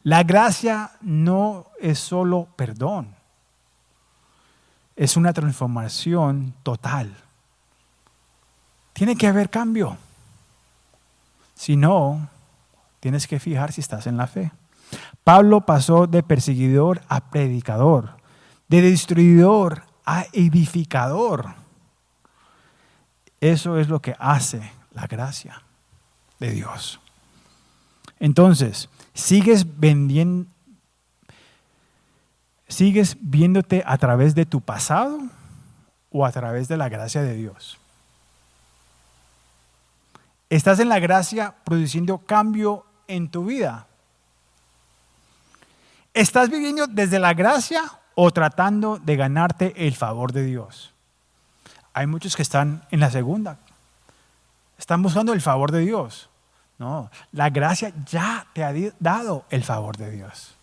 La gracia no es solo perdón. Es una transformación total. Tiene que haber cambio. Si no, tienes que fijar si estás en la fe. Pablo pasó de perseguidor a predicador, de destruidor a edificador. Eso es lo que hace la gracia de Dios. Entonces, ¿sigues viéndote a través de tu pasado o a través de la gracia de Dios? ¿Estás en la gracia produciendo cambio en tu vida? ¿Estás viviendo desde la gracia o tratando de ganarte el favor de Dios? Hay muchos que están en la segunda. Están buscando el favor de Dios. No, la gracia ya te ha dado el favor de Dios.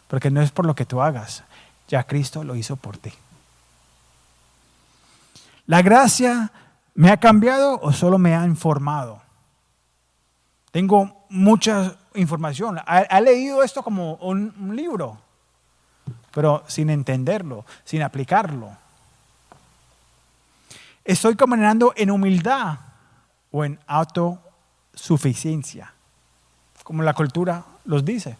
Porque no es por lo que tú hagas. Ya Cristo lo hizo por ti. ¿La gracia me ha cambiado o solo me ha informado? Tengo mucha información. Ha leído esto como un libro, pero sin entenderlo, sin aplicarlo. ¿Estoy caminando en humildad o en autosuficiencia? Como la cultura los dice.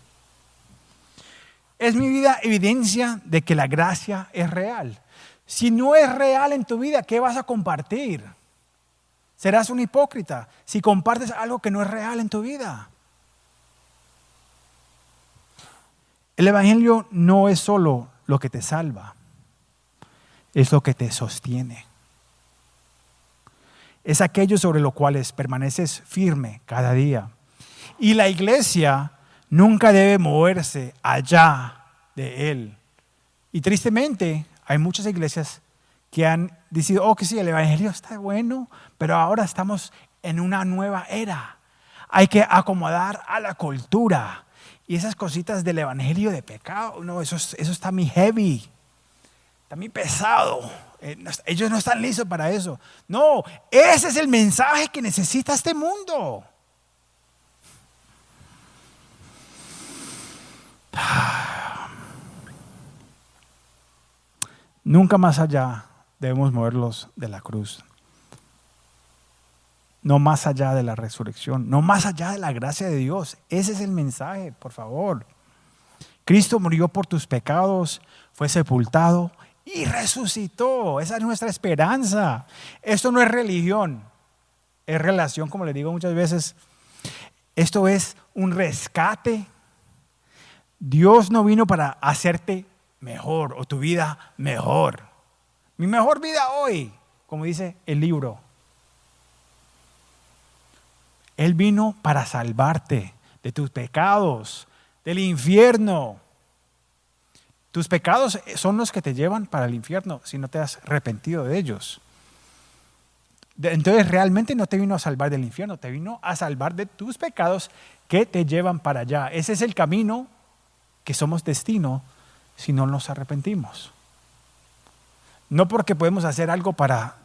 ¿Es mi vida evidencia de que la gracia es real? Si no es real en tu vida, ¿qué vas a compartir? Serás un hipócrita si compartes algo que no es real en tu vida. El Evangelio no es solo lo que te salva, es lo que te sostiene. Es aquello sobre lo cual permaneces firme cada día. Y la iglesia nunca debe moverse allá de él. Y tristemente hay muchas iglesias que han decidido, que sí, el Evangelio está bueno, pero ahora estamos en una nueva era. Hay que acomodar a la cultura. Y esas cositas del Evangelio de pecado, no, eso está muy heavy, está muy pesado. Ellos no están listos para eso. No, ese es el mensaje que necesita este mundo. Nunca más allá debemos moverlos de la cruz. No más allá de la resurrección, no más allá de la gracia de Dios. Ese es el mensaje, por favor. Cristo murió por tus pecados, fue sepultado y resucitó. Esa es nuestra esperanza. Esto no es religión, es relación, como les digo muchas veces. Esto es un rescate. Dios no vino para hacerte mejor o tu vida mejor. Mi mejor vida hoy, como dice el libro. Él vino para salvarte de tus pecados, del infierno. Tus pecados son los que te llevan para el infierno si no te has arrepentido de ellos. Entonces realmente no te vino a salvar del infierno, te vino a salvar de tus pecados que te llevan para allá. Ese es el camino que somos destino si no nos arrepentimos. No porque podemos hacer algo para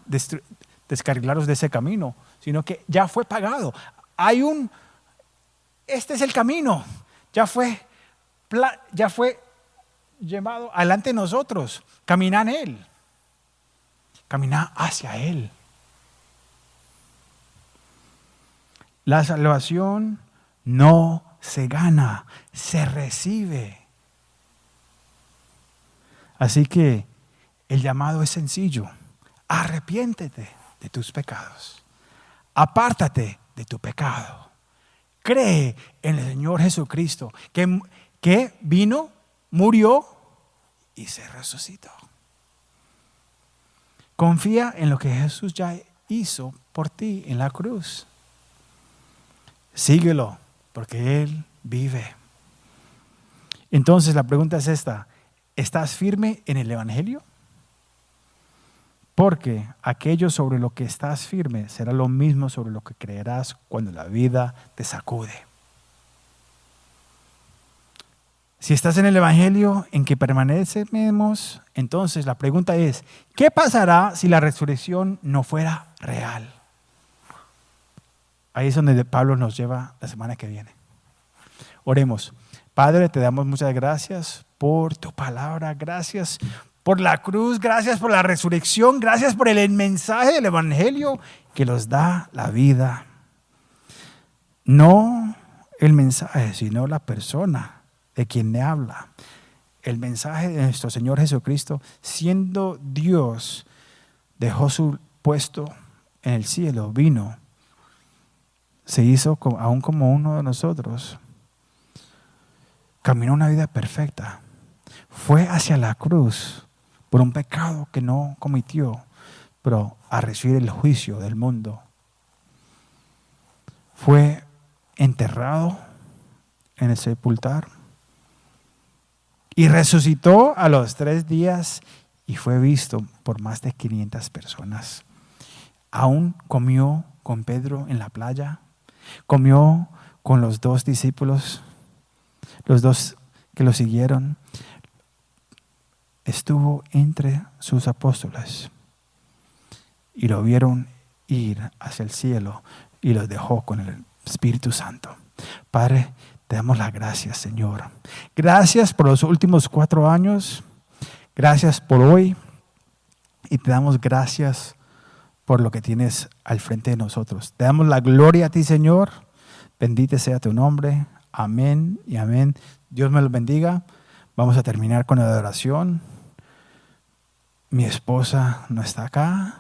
descarrilarlos de ese camino, sino que ya fue pagado. Este es el camino, ya fue llevado adelante de nosotros. Camina en Él, camina hacia Él. La salvación no se gana, se recibe. Así que el llamado es sencillo. Arrepiéntete de tus pecados. Apártate de tu pecado. Cree en el Señor Jesucristo, que vino, murió y se resucitó. Confía en lo que Jesús ya hizo por ti en la cruz. Síguelo, porque Él vive. Entonces la pregunta es esta: ¿estás firme en el Evangelio? Porque aquello sobre lo que estás firme será lo mismo sobre lo que creerás cuando la vida te sacude. Si estás en el Evangelio en que permanecemos, entonces la pregunta es: ¿qué pasará si la resurrección no fuera real? Ahí es donde Pablo nos lleva la semana que viene. Oremos. Padre, te damos muchas gracias por tu palabra, gracias por la cruz, gracias por la resurrección, gracias por el mensaje del Evangelio que nos da la vida. No el mensaje, sino la persona de quien me habla. El mensaje de nuestro Señor Jesucristo, siendo Dios, dejó su puesto en el cielo, vino, se hizo aún como uno de nosotros. Caminó una vida perfecta. Fue hacia la cruz por un pecado que no cometió, pero a recibir el juicio del mundo. Fue enterrado en el sepulcro y resucitó a los 3 días y fue visto por más de 500 personas. Aún comió con Pedro en la playa, comió con los 2 discípulos, los 2 que lo siguieron. Estuvo entre sus apóstoles y lo vieron ir hacia el cielo y los dejó con el Espíritu Santo. Padre, te damos las gracias, Señor. Gracias por los últimos 4 años. Gracias por hoy. Y te damos gracias por lo que tienes al frente de nosotros. Te damos la gloria a ti, Señor. Bendito sea tu nombre. Amén y amén. Dios me los bendiga. Vamos a terminar con la adoración. Mi esposa no está acá.